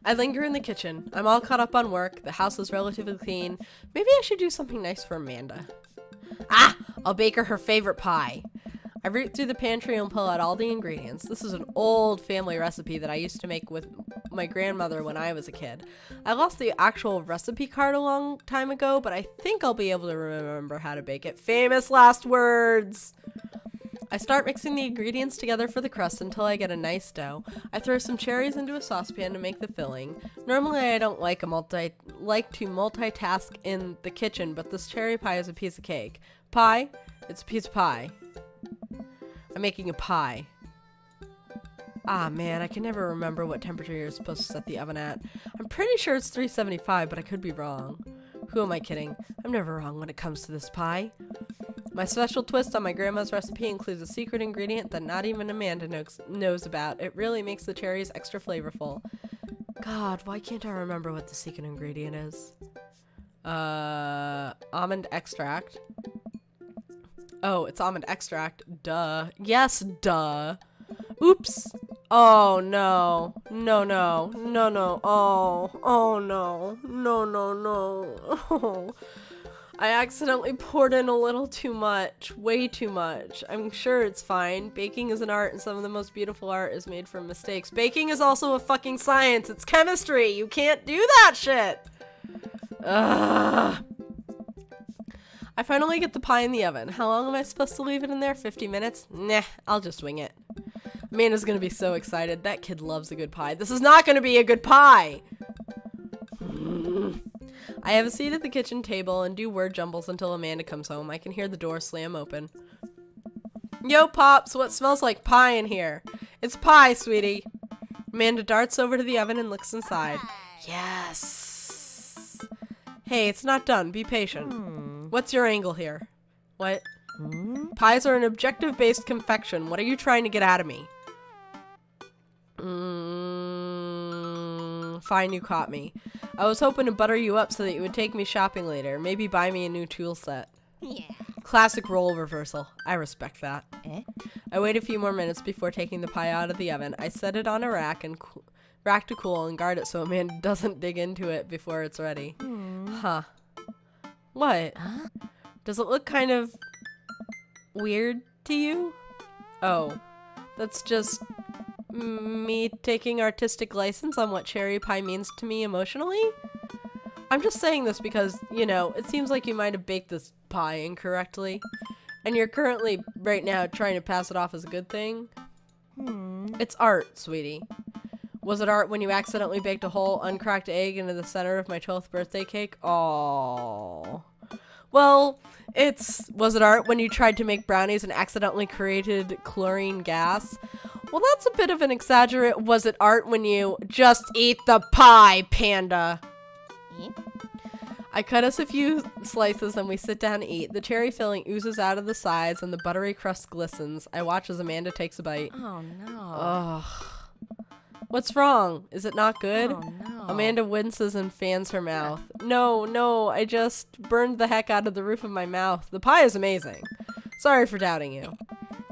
I linger in the kitchen. I'm all caught up on work, the house is relatively clean. Maybe I should do something nice for Amanda. Ah! I'll bake her favorite pie. I root through the pantry and pull out all the ingredients. This is an old family recipe that I used to make with my grandmother when I was a kid. I lost the actual recipe card a long time ago, but I think I'll be able to remember how to bake it. Famous last words! I start mixing the ingredients together for the crust until I get a nice dough. I throw some cherries into a saucepan to make the filling. Normally I don't like to multitask in the kitchen, but this cherry pie is a piece of cake. Pie? It's a piece of pie. I'm making a pie. Ah man, I can never remember what temperature you're supposed to set the oven at. I'm pretty sure it's 375, but I could be wrong. Who am I kidding? I'm never wrong when it comes to this pie. My special twist on my grandma's recipe includes a secret ingredient that not even Amanda knows about. It really makes the cherries extra flavorful. God, why can't I remember what the secret ingredient is? Almond extract. Oh, it's almond extract. Duh. Yes, duh. Oops. Oh, no. No, no. No, no. Oh, no. No, no, no. Oh. I accidentally poured in a little too much. Way too much. I'm sure it's fine. Baking is an art, and some of the most beautiful art is made from mistakes. Baking is also a fucking science. It's chemistry. You can't do that shit. Ugh. I finally get the pie in the oven. How long am I supposed to leave it in there? 50 minutes? Nah, I'll just wing it. Amanda's gonna be so excited. That kid loves a good pie. This is not gonna be a good pie! I have a seat at the kitchen table and do word jumbles until Amanda comes home. I can hear the door slam open. Yo, Pops, what smells like pie in here? It's pie, sweetie. Amanda darts over to the oven and looks inside. Yes! Hey, it's not done. Be patient. What's your angle here? What? Pies are an objective-based confection. What are you trying to get out of me? Fine, you caught me. I was hoping to butter you up so that you would take me shopping later. Maybe buy me a new tool set. Yeah. Classic role reversal. I respect that. I wait a few more minutes before taking the pie out of the oven. I set it on a rack to cool and guard it so Amanda doesn't dig into it before it's ready. Huh. What? Does it look kind of weird to you? Oh, that's just me taking artistic license on what cherry pie means to me emotionally? I'm just saying this because, you know, it seems like you might have baked this pie incorrectly, and you're currently, right now, trying to pass it off as a good thing. It's art, sweetie. Was it art when you accidentally baked a whole uncracked egg into the center of my 12th birthday cake? Aww. Well, was it art when you tried to make brownies and accidentally created chlorine gas? Well, that's a bit of an exaggerate. Was it art when you just eat the pie, panda? I cut us a few slices and we sit down to eat. The cherry filling oozes out of the sides and the buttery crust glistens. I watch as Amanda takes a bite. Oh, no. Ugh. What's wrong? Is it not good? Oh, no. Amanda winces and fans her mouth. No, I just burned the heck out of the roof of my mouth. The pie is amazing. Sorry for doubting you.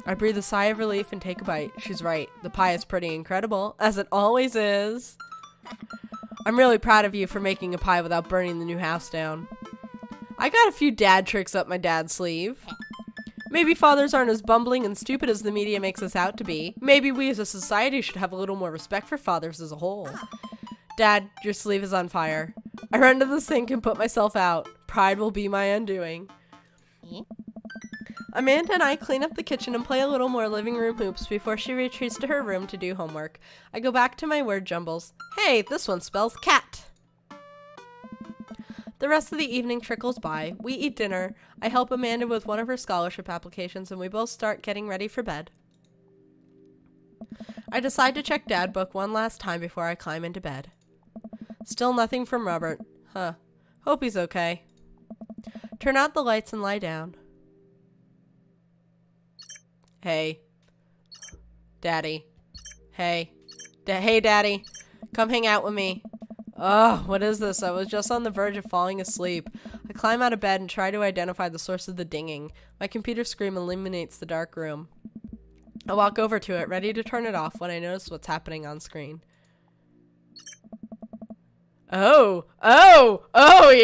I breathe a sigh of relief and take a bite. She's right. The pie is pretty incredible, as it always is. I'm really proud of you for making a pie without burning the new house down. I got a few dad tricks up my dad's sleeve. Maybe fathers aren't as bumbling and stupid as the media makes us out to be. Maybe we as a society should have a little more respect for fathers as a whole. Dad, your sleeve is on fire. I run to the sink and put myself out. Pride will be my undoing. Amanda and I clean up the kitchen and play a little more living room hoops before she retreats to her room to do homework. I go back to my word jumbles. Hey, this one spells cat. The rest of the evening trickles by. We eat dinner. I help Amanda with one of her scholarship applications and we both start getting ready for bed. I decide to check Dad Book one last time before I climb into bed. Still nothing from Robert. Huh. Hope he's okay. Turn out the lights and lie down. Hey. Daddy. Hey. Hey, Daddy. Come hang out with me. Oh, what is this? I was just on the verge of falling asleep. I climb out of bed and try to identify the source of the dinging. My computer screen illuminates the dark room. I walk over to it, ready to turn it off when I notice what's happening on screen. Oh,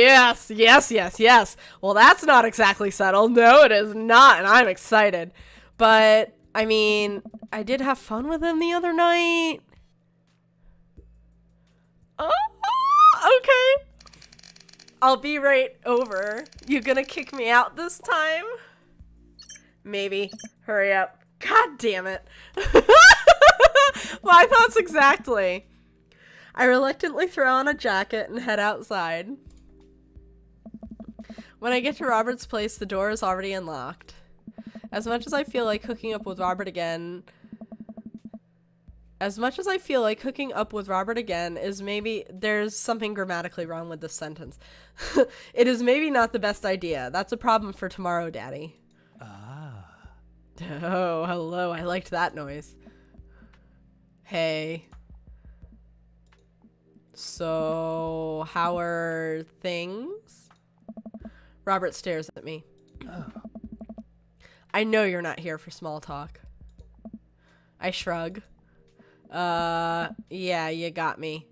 yes. Well, that's not exactly settled. No, it is not, and I'm excited. But, I mean, I did have fun with him the other night. Oh, okay. I'll be right over. You gonna kick me out this time? Maybe. Hurry up. God damn it. My thoughts exactly. I reluctantly throw on a jacket and head outside. When I get to Robert's place, the door is already unlocked. As much as I feel like hooking up with Robert again is maybe, there's something grammatically wrong with this sentence. It is maybe not the best idea. That's a problem for tomorrow, Daddy. Ah. Oh, hello. I liked that noise. Hey. So, how are things? Robert stares at me. Oh. I know you're not here for small talk. I shrug. Yeah, you got me.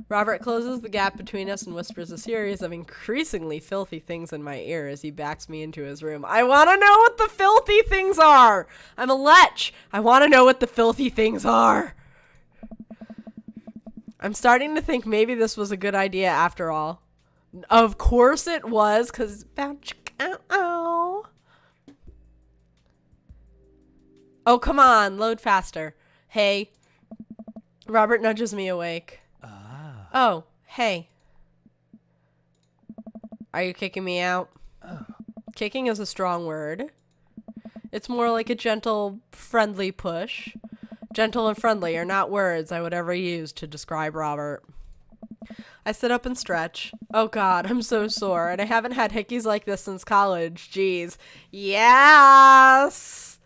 Robert closes the gap between us and whispers a series of increasingly filthy things in my ear as he backs me into his room. I want to know what the filthy things are! I'm a lech! I want to know what the filthy things are! I'm starting to think maybe this was a good idea after all. Of course it was, because... Oh, come on, load faster. Hey. Robert nudges me awake. Ah. Oh, hey. Are you kicking me out? Oh. Kicking is a strong word. It's more like a gentle, friendly push. Gentle and friendly are not words I would ever use to describe Robert. I sit up and stretch. Oh God, I'm so sore, and I haven't had hickeys like this since college. Jeez. Yes!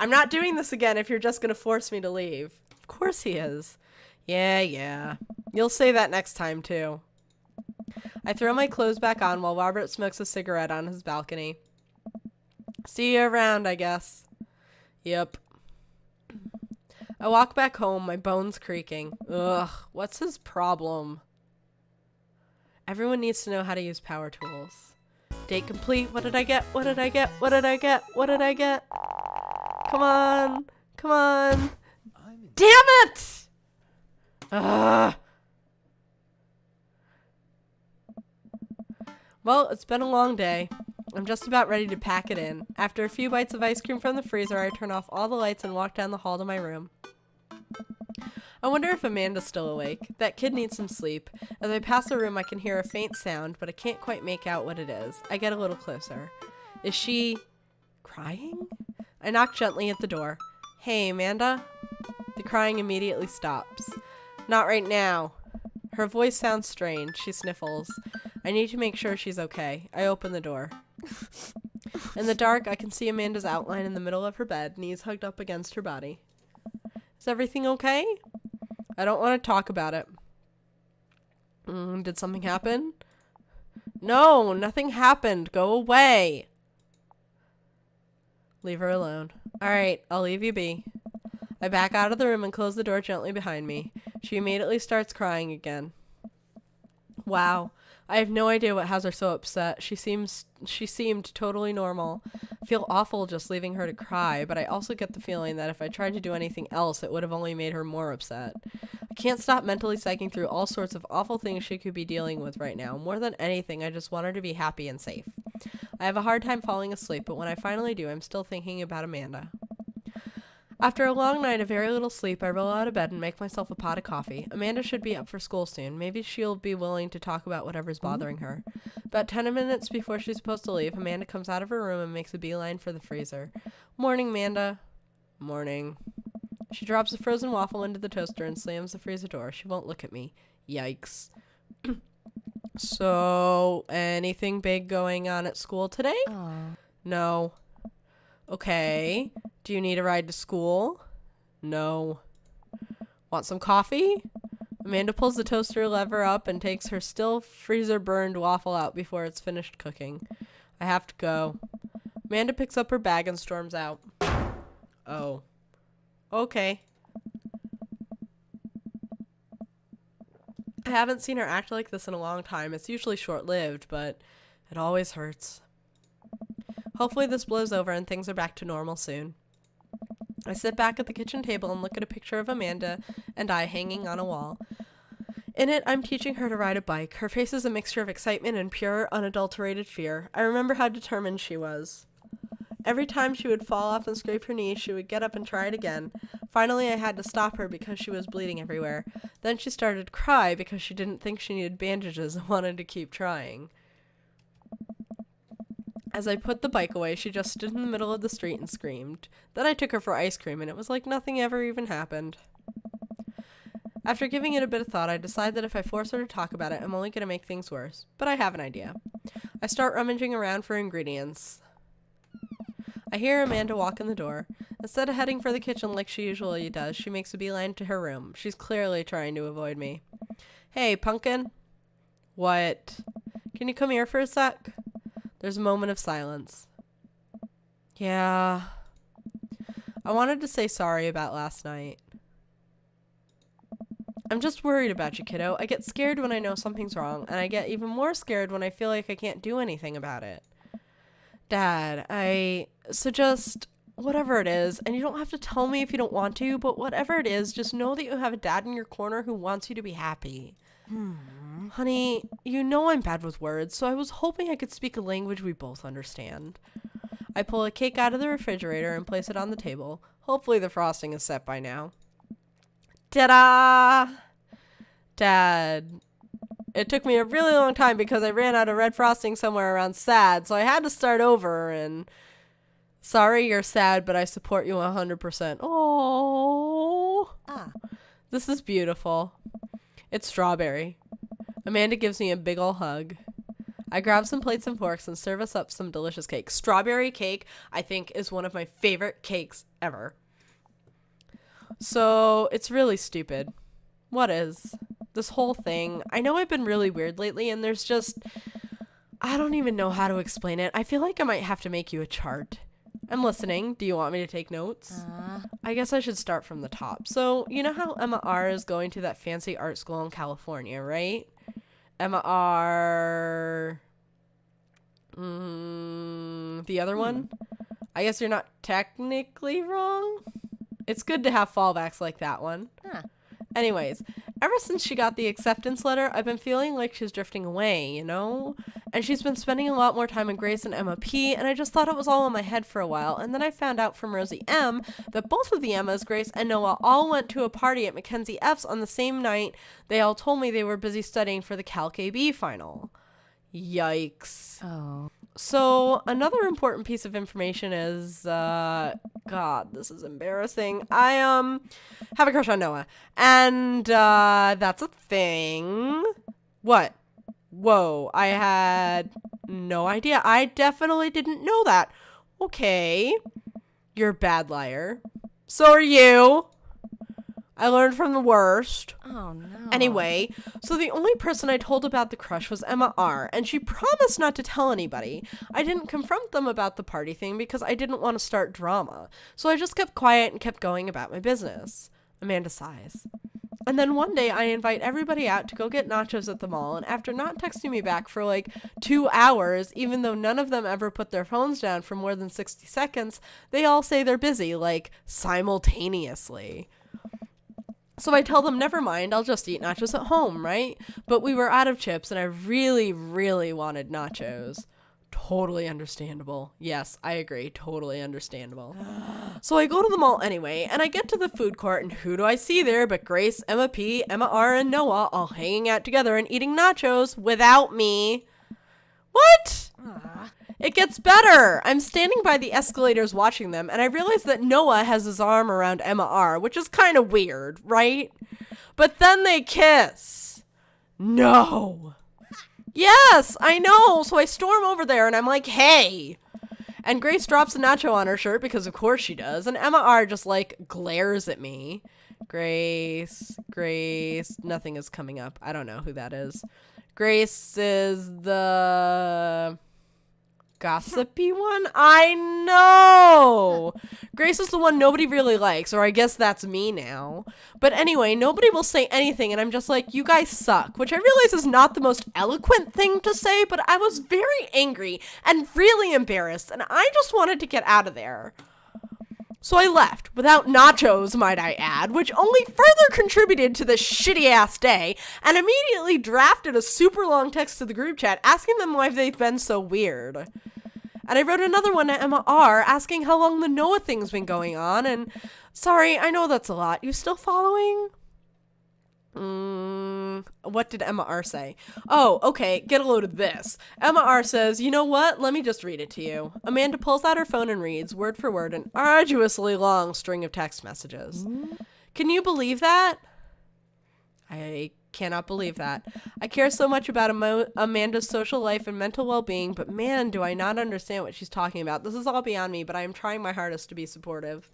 I'm not doing this again if you're just gonna force me to leave. Of course he is. Yeah. You'll say that next time, too. I throw my clothes back on while Robert smokes a cigarette on his balcony. See you around, I guess. Yep. I walk back home, my bones creaking. Ugh, what's his problem? Everyone needs to know how to use power tools. Date complete. What did I get? What did I get? What did I get? What did I get? Come on. Come on. Damn it! Ugh. Well, it's been a long day. I'm just about ready to pack it in. After a few bites of ice cream from the freezer, I turn off all the lights and walk down the hall to my room. I wonder if Amanda's still awake. That kid needs some sleep. As I pass the room, I can hear a faint sound, but I can't quite make out what it is. I get a little closer. Is she crying? I knock gently at the door. Hey, Amanda? The crying immediately stops. Not right now. Her voice sounds strange. She sniffles. I need to make sure she's okay. I open the door. In the dark, I can see Amanda's outline in the middle of her bed, knees hugged up against her body. Is everything okay? I don't want to talk about it. Did something happen? No, nothing happened. Go away. Leave her alone. All right, I'll leave you be. I back out of the room and close the door gently behind me. She immediately starts crying again. Wow. I have no idea what has her so upset. She seemed totally normal. I feel awful just leaving her to cry, but I also get the feeling that if I tried to do anything else, it would have only made her more upset. I can't stop mentally psyching through all sorts of awful things she could be dealing with right now. More than anything, I just want her to be happy and safe. I have a hard time falling asleep, but when I finally do, I'm still thinking about Amanda. After a long night of very little sleep, I roll out of bed and make myself a pot of coffee. Amanda should be up for school soon. Maybe she'll be willing to talk about whatever's bothering her. About 10 minutes before she's supposed to leave, Amanda comes out of her room and makes a beeline for the freezer. Morning, Amanda. Morning. She drops a frozen waffle into the toaster and slams the freezer door. She won't look at me. Yikes. So, anything big going on at school today? Aw. No. Okay. Do you need a ride to school? No. Want some coffee? Amanda pulls the toaster lever up and takes her still freezer-burned waffle out before it's finished cooking. I have to go. Amanda picks up her bag and storms out. Oh. Okay. I haven't seen her act like this in a long time. It's usually short-lived, but it always hurts. Hopefully this blows over and things are back to normal soon. I sit back at the kitchen table and look at a picture of Amanda and I hanging on a wall. In it, I'm teaching her to ride a bike. Her face is a mixture of excitement and pure, unadulterated fear. I remember how determined she was. Every time she would fall off and scrape her knee, she would get up and try it again. Finally, I had to stop her because she was bleeding everywhere. Then she started to cry because she didn't think she needed bandages and wanted to keep trying. As I put the bike away, she just stood in the middle of the street and screamed. Then I took her for ice cream, and it was like nothing ever even happened. After giving it a bit of thought, I decide that if I force her to talk about it, I'm only going to make things worse. But I have an idea. I start rummaging around for ingredients. I hear Amanda walk in the door. Instead of heading for the kitchen like she usually does, she makes a beeline to her room. She's clearly trying to avoid me. Hey, Pumpkin. What? Can you come here for a sec? There's a moment of silence. Yeah. I wanted to say sorry about last night. I'm just worried about you, kiddo. I get scared when I know something's wrong, and I get even more scared when I feel like I can't do anything about it. Dad, just whatever it is, and you don't have to tell me if you don't want to, but whatever it is, just know that you have a dad in your corner who wants you to be happy. Honey, you know I'm bad with words, so I was hoping I could speak a language we both understand. I pull a cake out of the refrigerator and place it on the table. Hopefully the frosting is set by now. Ta-da! Dad, it took me a really long time because I ran out of red frosting somewhere around sad, so I had to start over, and sorry you're sad, but I support you 100%. Oh, this is beautiful. It's strawberry. Amanda gives me a big ol' hug. I grab some plates and forks and serve us up some delicious cake. Strawberry cake, I think, is one of my favorite cakes ever. So, it's really stupid. What is? This whole thing. I know I've been really weird lately, and there's just... I don't even know how to explain it. I feel like I might have to make you a chart. I'm listening. Do you want me to take notes? I guess I should start from the top. So, you know how Emma R. is going to that fancy art school in California, right? Emma R. The other one? I guess you're not technically wrong. It's good to have fallbacks like that one. Anyways, ever since she got the acceptance letter, I've been feeling like she's drifting away, you know? And she's been spending a lot more time with Grace and Emma P, and I just thought it was all in my head for a while, and then I found out from Rosie M that both of the Emmas, Grace and Noah, all went to a party at Mackenzie F's on the same night. They all told me they were busy studying for the Calc AB final. Yikes. Oh. So, another important piece of information is, God, this is embarrassing. I, have a crush on Noah. And, that's a thing. What? Whoa, I had no idea. I definitely didn't know that. Okay. You're a bad liar. So are you. I learned from the worst. Oh, no. Anyway, so the only person I told about the crush was Emma R., and she promised not to tell anybody. I didn't confront them about the party thing because I didn't want to start drama. So I just kept quiet and kept going about my business. Amanda sighs. And then one day I invite everybody out to go get nachos at the mall, and after not texting me back for like 2 hours, even though none of them ever put their phones down for more than 60 seconds, they all say they're busy, like simultaneously. So I tell them, never mind, I'll just eat nachos at home, right? But we were out of chips, and I really, really wanted nachos. Totally understandable. Yes, I agree. Totally understandable. So I go to the mall anyway, and I get to the food court, and who do I see there but Grace, Emma P, Emma R, and Noah all hanging out together and eating nachos without me. What? It gets better. I'm standing by the escalators watching them, and I realize that Noah has his arm around Emma R, which is kind of weird, right? But then they kiss. No. Yes, I know. So I storm over there, and I'm like, hey. And Grace drops a nacho on her shirt, because of course she does, and Emma R just, like, glares at me. Grace, nothing is coming up. I don't know who that is. Grace is the gossipy one? I know! Grace is the one nobody really likes, or I guess that's me now. But anyway, nobody will say anything, and I'm just like, you guys suck, which I realize is not the most eloquent thing to say, but I was very angry and really embarrassed, and I just wanted to get out of there. So I left, without nachos, might I add, which only further contributed to this shitty-ass day, and immediately drafted a super long text to the group chat asking them why they've been so weird. And I wrote another one to Emma R. asking how long the Noah thing's been going on. And sorry, I know that's a lot. You still following? What did Emma R say? Oh, okay, get a load of this. Emma R says, you know what? Let me just read it to you. Amanda pulls out her phone and reads, word for word, an arduously long string of text messages. Can you believe that? I cannot believe that. I care so much about Amanda's social life and mental well-being, but man, do I not understand what she's talking about. This is all beyond me, but I am trying my hardest to be supportive.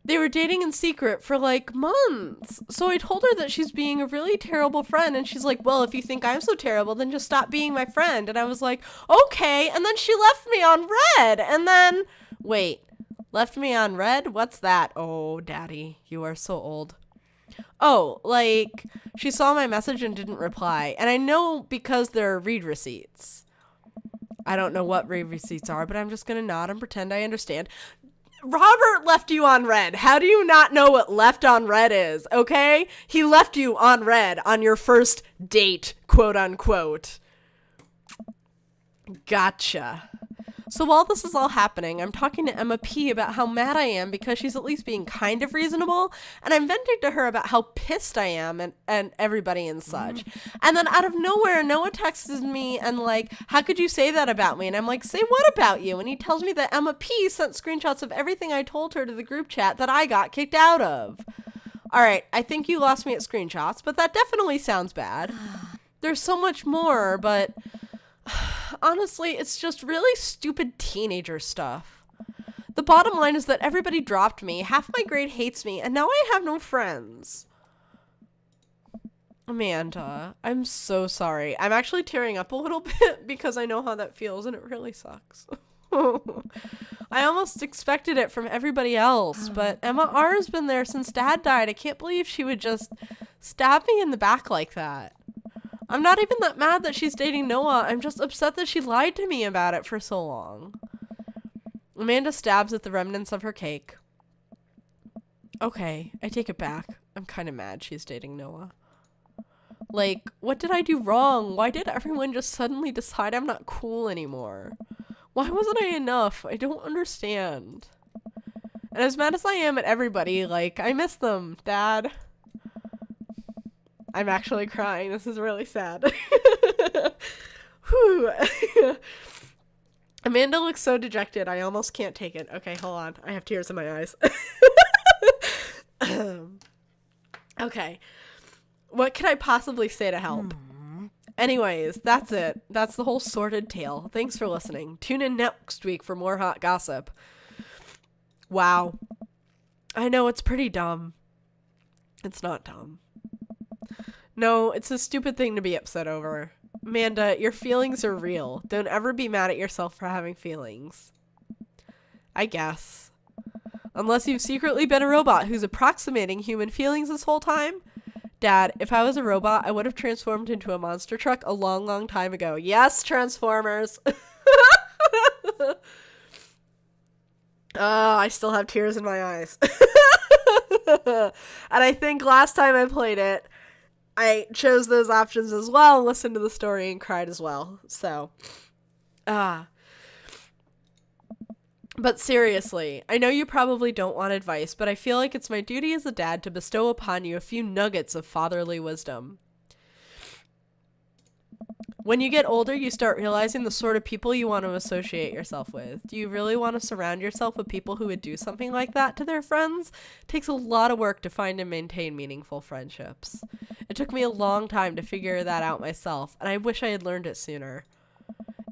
They were dating in secret for like months. So I told her that she's being a really terrible friend, and she's like, well, if you think I'm so terrible, then just stop being my friend. And I was like, okay. And then she left me on red. And then, wait, left me on red? What's that? Oh, daddy, you are so old. Oh, like, she saw my message and didn't reply. And I know because there are read receipts. I don't know what read receipts are, but I'm just going to nod and pretend I understand. Robert left you on red. How do you not know what left on red is, okay? He left you on red on your first date, quote unquote. Gotcha. So while this is all happening, I'm talking to Emma P about how mad I am because she's at least being kind of reasonable, and I'm venting to her about how pissed I am and everybody and such. And then out of nowhere, Noah texts me and like, how could you say that about me? And I'm like, say what about you? And he tells me that Emma P sent screenshots of everything I told her to the group chat that I got kicked out of. All right, I think you lost me at screenshots, but that definitely sounds bad. There's so much more, but honestly, it's just really stupid teenager stuff. The bottom line is that everybody dropped me, half my grade hates me, and now I have no friends. Amanda, I'm so sorry. I'm actually tearing up a little bit because I know how that feels and it really sucks. I almost expected it from everybody else, but Emma R has been there since Dad died. I can't believe she would just stab me in the back like that. I'm not even that mad that she's dating Noah. I'm just upset that she lied to me about it for so long. Amanda stabs at the remnants of her cake. Okay, I take it back. I'm kind of mad she's dating Noah. Like, what did I do wrong? Why did everyone just suddenly decide I'm not cool anymore? Why wasn't I enough? I don't understand. And as mad as I am at everybody, like, I miss them, Dad. I'm actually crying. This is really sad. Whew. Amanda looks so dejected. I almost can't take it. Okay, hold on. I have tears in my eyes. Okay. What could I possibly say to help? Anyways, that's it. That's the whole sordid tale. Thanks for listening. Tune in next week for more hot gossip. Wow. I know it's pretty dumb. It's not dumb. No, it's a stupid thing to be upset over. Amanda, your feelings are real. Don't ever be mad at yourself for having feelings. I guess. Unless you've secretly been a robot who's approximating human feelings this whole time. Dad, if I was a robot, I would have transformed into a monster truck a long, long time ago. Yes, Transformers. I still have tears in my eyes. And I think last time I played it, I chose those options as well, listened to the story, and cried as well. So, but seriously, I know you probably don't want advice, but I feel like it's my duty as a dad to bestow upon you a few nuggets of fatherly wisdom. When you get older, you start realizing the sort of people you want to associate yourself with. Do you really want to surround yourself with people who would do something like that to their friends? It takes a lot of work to find and maintain meaningful friendships. It took me a long time to figure that out myself, and I wish I had learned it sooner.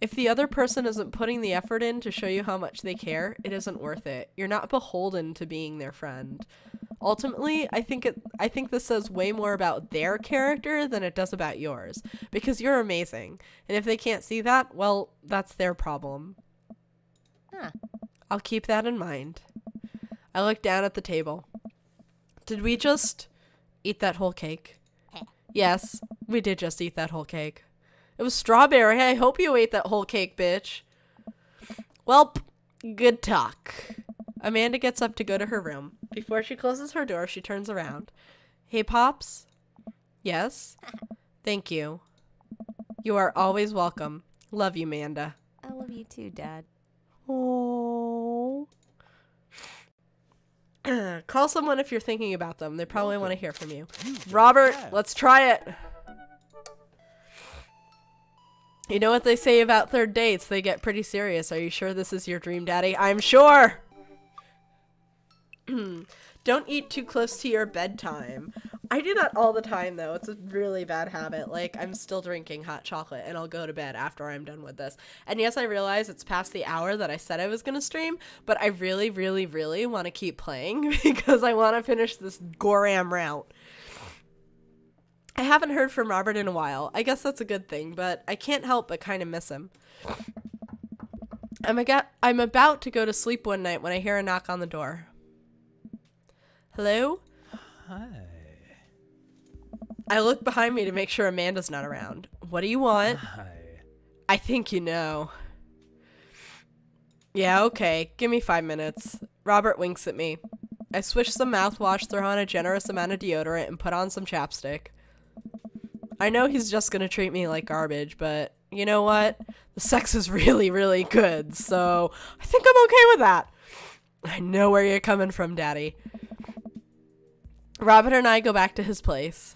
If the other person isn't putting the effort in to show you how much they care, it isn't worth it. You're not beholden to being their friend. Ultimately, I think this says way more about their character than it does about yours, because you're amazing. And if they can't see that, well, that's their problem. Huh. I'll keep that in mind. I look down at the table. Did we just eat that whole cake? Yes, we did just eat that whole cake. It was strawberry. I hope you ate that whole cake, bitch. Welp, good talk. Amanda gets up to go to her room. Before she closes her door, she turns around. Hey, Pops? Yes? Thank you. You are always welcome. Love you, Amanda. I love you too, Dad. Oh. Call someone if you're thinking about them. They probably want to hear from you. Robert, let's try it. You know what they say about third dates? They get pretty serious. Are you sure this is your dream daddy? I'm sure. Don't eat too close to your bedtime. I do that all the time, though. It's a really bad habit. Like, I'm still drinking hot chocolate, and I'll go to bed after I'm done with this. And yes, I realize it's past the hour that I said I was going to stream, but I really, really, really want to keep playing because I want to finish this Goram route. I haven't heard from Robert in a while. I guess that's a good thing, but I can't help but kind of miss him. I'm about to go to sleep one night when I hear a knock on the door. Hello? Hi. I look behind me to make sure Amanda's not around. What do you want? Hi. I think you know. Yeah, okay. Give me 5 minutes. Robert winks at me. I swish some mouthwash, throw on a generous amount of deodorant, and put on some chapstick. I know he's just gonna treat me like garbage, but you know what? The sex is really, really good, so I think I'm okay with that. I know where you're coming from, Daddy. Robert and I go back to his place.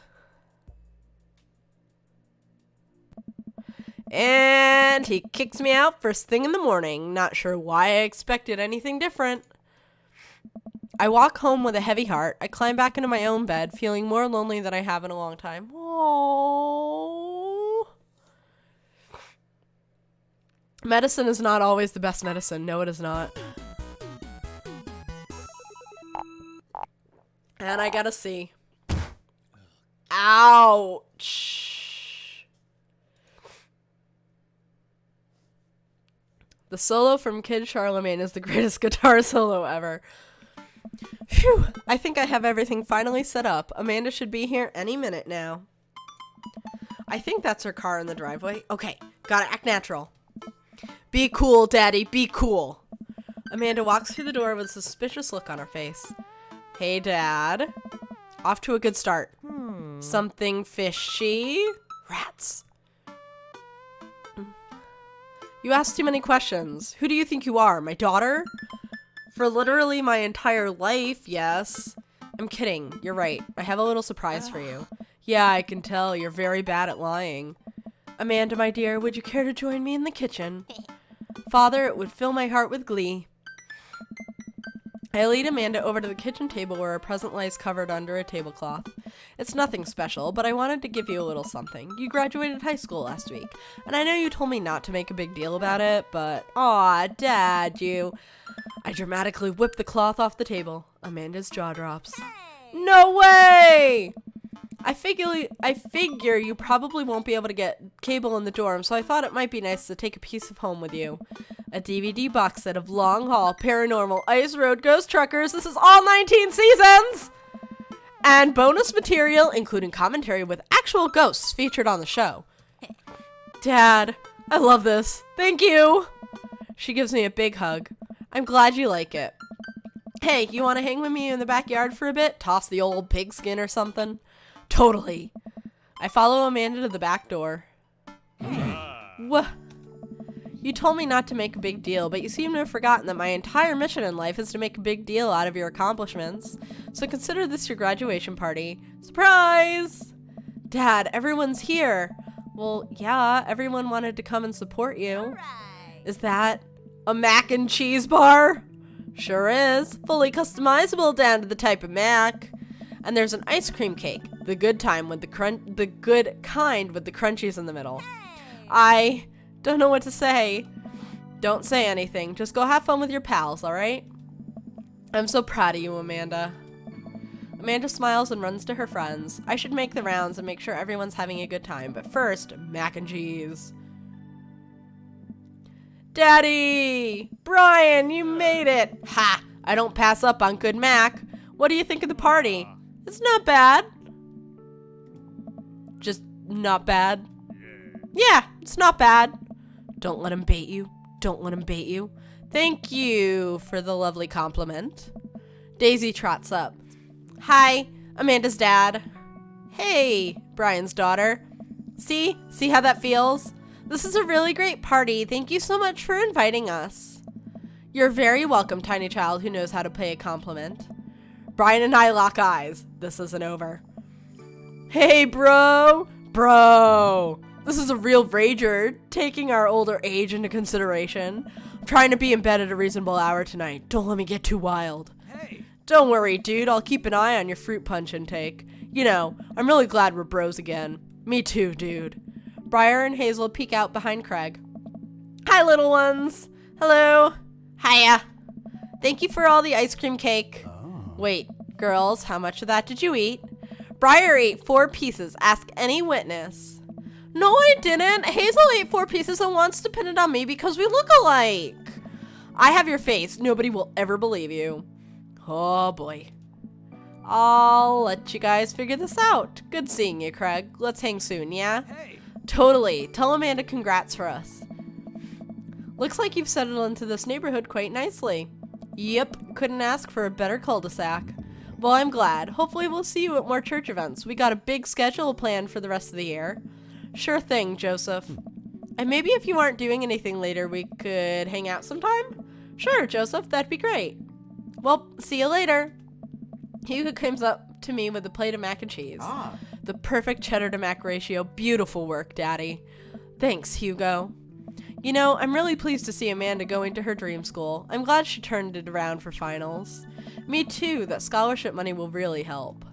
And he kicks me out first thing in the morning. Not sure why I expected anything different. I walk home with a heavy heart. I climb back into my own bed, feeling more lonely than I have in a long time. Oh. Medicine is not always the best medicine. No, it is not. And I gotta see. Ouch. The solo from Kid Charlemagne is the greatest guitar solo ever. Phew. I think I have everything finally set up. Amanda should be here any minute now. I think that's her car in the driveway. Okay, gotta act natural. Be cool, Daddy, be cool. Amanda walks through the door with a suspicious look on her face. Hey, Dad. Off to a good start. Something fishy? Rats. You ask too many questions. Who do you think you are, my daughter? For literally my entire life, yes. I'm kidding. You're right. I have a little surprise for you. Yeah, I can tell. You're very bad at lying. Amanda, my dear, would you care to join me in the kitchen? Father, it would fill my heart with glee. I lead Amanda over to the kitchen table where her present lies covered under a tablecloth. It's nothing special, but I wanted to give you a little something. You graduated high school last week, and I know you told me not to make a big deal about it, but aw, Dad, you... I dramatically whip the cloth off the table. Amanda's jaw drops. No way! I figure you probably won't be able to get cable in the dorm, so I thought it might be nice to take a piece of home with you. A DVD box set of Long Haul, Paranormal, Ice Road, Ghost Truckers. This is all 19 seasons! And bonus material, including commentary with actual ghosts featured on the show. Dad, I love this. Thank you! She gives me a big hug. I'm glad you like it. Hey, you want to hang with me in the backyard for a bit? Toss the old pigskin or something? Totally. I follow Amanda to the back door. What? You told me not to make a big deal, but you seem to have forgotten that my entire mission in life is to make a big deal out of your accomplishments. So consider this your graduation party. Surprise! Dad, everyone's here. Well, yeah, everyone wanted to come and support you. Is that a mac and cheese bar? Sure is. Fully customizable down to the type of mac. And there's an ice cream cake, the good kind with the crunchies in the middle. I don't know what to say. Don't say anything. Just go have fun with your pals, all right? I'm so proud of you, Amanda. Amanda smiles and runs to her friends. I should make the rounds and make sure everyone's having a good time, but first, mac and cheese. Daddy! Brian, you made it! Ha! I don't pass up on good mac. What do you think of the party? It's not bad. Just not bad. Yeah, it's not bad. Don't let him bait you. Don't let him bait you. Thank you for the lovely compliment. Daisy trots up. Hi, Amanda's dad. Hey, Brian's daughter. See how that feels? This is a really great party. Thank you so much for inviting us. You're very welcome, tiny child who knows how to pay a compliment. Brian and I lock eyes. This isn't over. Hey, bro. Bro. This is a real rager, taking our older age into consideration. I'm trying to be in bed at a reasonable hour tonight. Don't let me get too wild. Hey. Don't worry, dude. I'll keep an eye on your fruit punch intake. You know, I'm really glad we're bros again. Me too, dude. Briar and Hazel peek out behind Craig. Hi, little ones. Hello. Hiya. Thank you for all the ice cream cake. Oh. Wait, girls, how much of that did you eat? Briar ate 4 pieces. Ask any witness. No, I didn't. Hazel ate 4 pieces and wants to pin it on me because we look alike. I have your face. Nobody will ever believe you. Oh, boy. I'll let you guys figure this out. Good seeing you, Craig. Let's hang soon, yeah? Hey. Totally. Tell Amanda congrats for us. Looks like you've settled into this neighborhood quite nicely. Yep, couldn't ask for a better cul-de-sac. Well, I'm glad. Hopefully we'll see you at more church events. We got a big schedule planned for the rest of the year. Sure thing, Joseph. And maybe if you aren't doing anything later, we could hang out sometime? Sure, Joseph, that'd be great. Well, see you later. Hugo comes up to me with a plate of mac and cheese. Ah. The perfect cheddar to mac ratio. Beautiful work, Daddy. Thanks, Hugo. You know, I'm really pleased to see Amanda going to her dream school. I'm glad she turned it around for finals. Me too, that scholarship money will really help.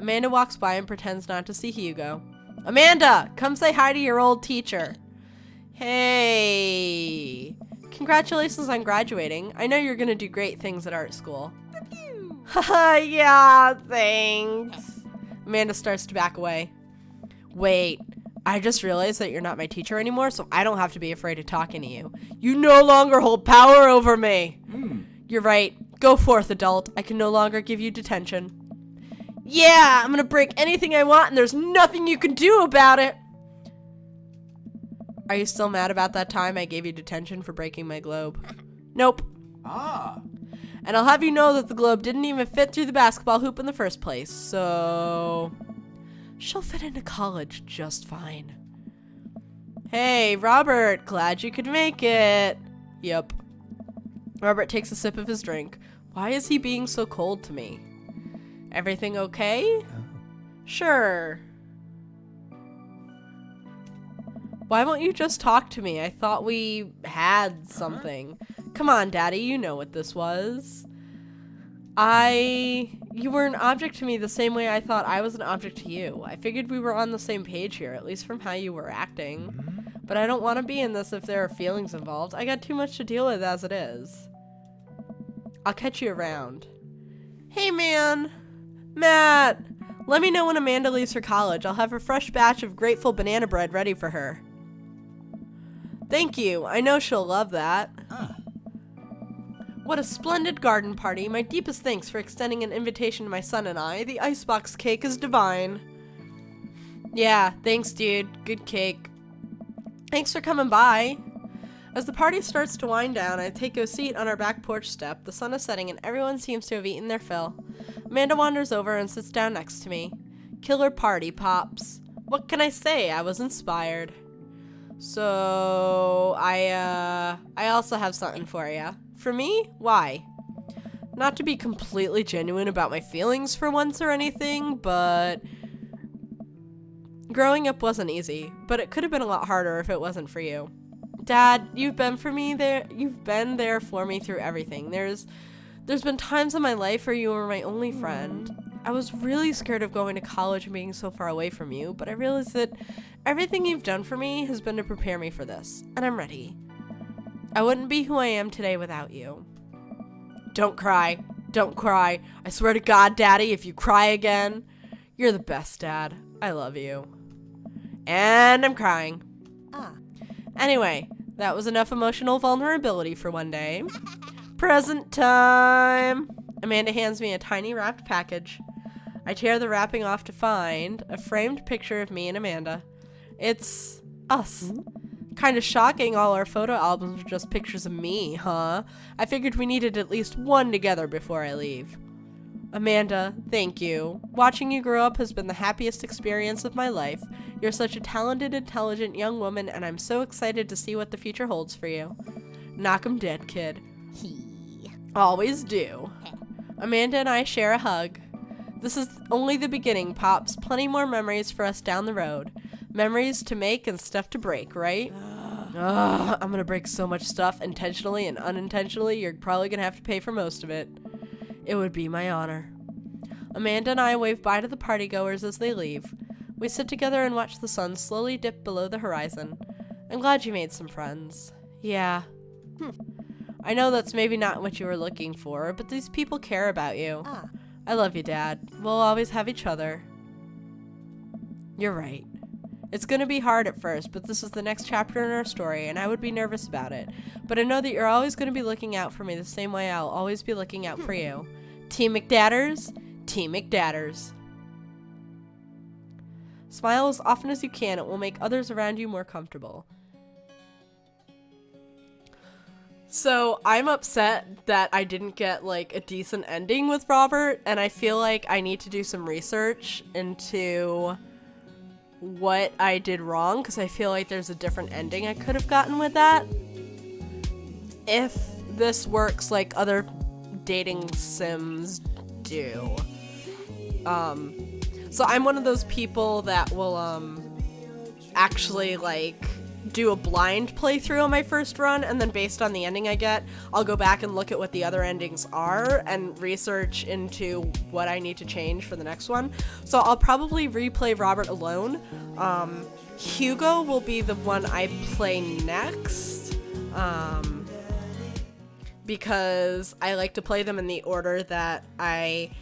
Amanda walks by and pretends not to see Hugo. Amanda, come say hi to your old teacher. Hey. Congratulations on graduating. I know you're gonna do great things at art school. Haha, yeah, thanks. Amanda starts to back away. Wait, I just realized that you're not my teacher anymore, so I don't have to be afraid of talking to you. You no longer hold power over me. You're right. Go forth, adult. I can no longer give you detention. Yeah, I'm gonna break anything I want and there's nothing you can do about it. Are you still mad about that time I gave you detention for breaking my globe? Nope. Ah. And I'll have you know that the globe didn't even fit through the basketball hoop in the first place, so she'll fit into college just fine. Hey, Robert, glad you could make it. Yep. Robert takes a sip of his drink. Why is he being so cold to me? Everything okay? Oh. Sure. Why won't you just talk to me? I thought we had something. Come on, Daddy, you know what this was. You were an object to me the same way I thought I was an object to you. I figured we were on the same page here, at least from how you were acting. But I don't want to be in this if there are feelings involved. I got too much to deal with as it is. I'll catch you around. Hey, man. Matt. Let me know when Amanda leaves for college. I'll have a fresh batch of grateful banana bread ready for her. Thank you. I know she'll love that. Ah. What a splendid garden party. My deepest thanks for extending an invitation to my son and I. The icebox cake is divine. Yeah, thanks, dude. Good cake. Thanks for coming by. As the party starts to wind down, I take a seat on our back porch step. The sun is setting and everyone seems to have eaten their fill. Amanda wanders over and sits down next to me. Killer party, Pops. What can I say? I was inspired. So, I also have something for you. For me? Why? Not to be completely genuine about my feelings for once or anything, but growing up wasn't easy, but it could have been a lot harder if it wasn't for you. Dad, you've been there for me through everything. There's been times in my life where you were my only friend. I was really scared of going to college and being so far away from you, but I realized that everything you've done for me has been to prepare me for this, and I'm ready. I wouldn't be who I am today without you. Don't cry. Don't cry. I swear to God, Daddy, if you cry again, you're the best, Dad. I love you. And I'm crying. Anyway, that was enough emotional vulnerability for one day. Present time. Amanda hands me a tiny wrapped package. I tear the wrapping off to find a framed picture of me and Amanda. It's us. Kind of shocking all our photo albums are just pictures of me, huh? I figured we needed at least one together before I leave. Amanda, thank you. Watching you grow up has been the happiest experience of my life. You're such a talented, intelligent young woman, and I'm so excited to see what the future holds for you. Knock 'em dead, kid. Always do. Amanda and I share a hug. This is only the beginning, Pops. Plenty more memories for us down the road. Memories to make and stuff to break, right? I'm gonna break so much stuff, intentionally and unintentionally. You're probably gonna have to pay for most of it. It would be my honor. Amanda and I wave bye to the partygoers as they leave. We sit together and watch the sun slowly dip below the horizon. I'm glad you made some friends. Yeah. I know that's maybe not what you were looking for, but these people care about you. I love you, Dad. We'll always have each other. You're right. It's gonna be hard at first, but this is the next chapter in our story, and I would be nervous about it. But I know that you're always gonna be looking out for me the same way I'll always be looking out for you. Team McDadders, Team McDadders. Smile as often as you can. It will make others around you more comfortable. So I'm upset that I didn't get like a decent ending with Robert, and I feel like I need to do some research into what I did wrong, because I feel like there's a different ending I could have gotten with that. If this works like other dating sims do. So I'm one of those people that will actually like do a blind playthrough on my first run, and then based on the ending I get, I'll go back and look at what the other endings are and research into what I need to change for the next one. So I'll probably replay Robert alone. Hugo will be the one I play next, because I like to play them in the order that I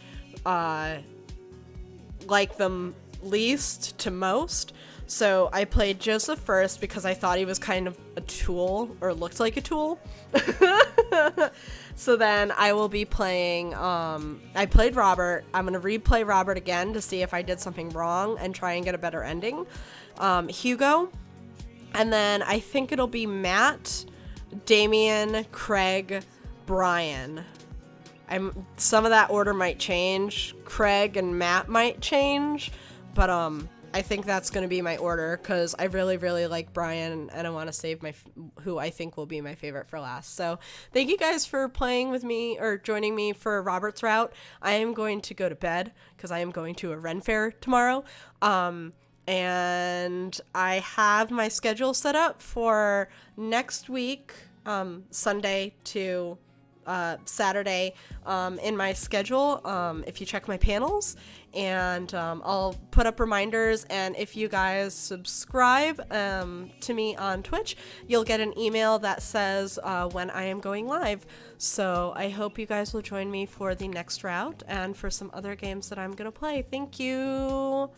like them least to most. So I played Joseph first because I thought he was kind of a tool, or looked like a tool. So then I will be playing, I played Robert. I'm going to replay Robert again to see if I did something wrong and try and get a better ending. Hugo. And then I think it'll be Matt, Damien, Craig, Brian. Some of that order might change. Craig and Matt might change, but I think that's going to be my order because I really, really like Brian, and I want to save who I think will be my favorite for last. So thank you guys for playing with me or joining me for Robert's route. I am going to go to bed because I am going to a Ren Fair tomorrow. And I have my schedule set up for next week, Sunday to Saturday, in my schedule, if you check my panels, and I'll put up reminders, and if you guys subscribe to me on Twitch, you'll get an email that says when I am going live. So I hope you guys will join me for the next route and for some other games that I'm gonna play. Thank you.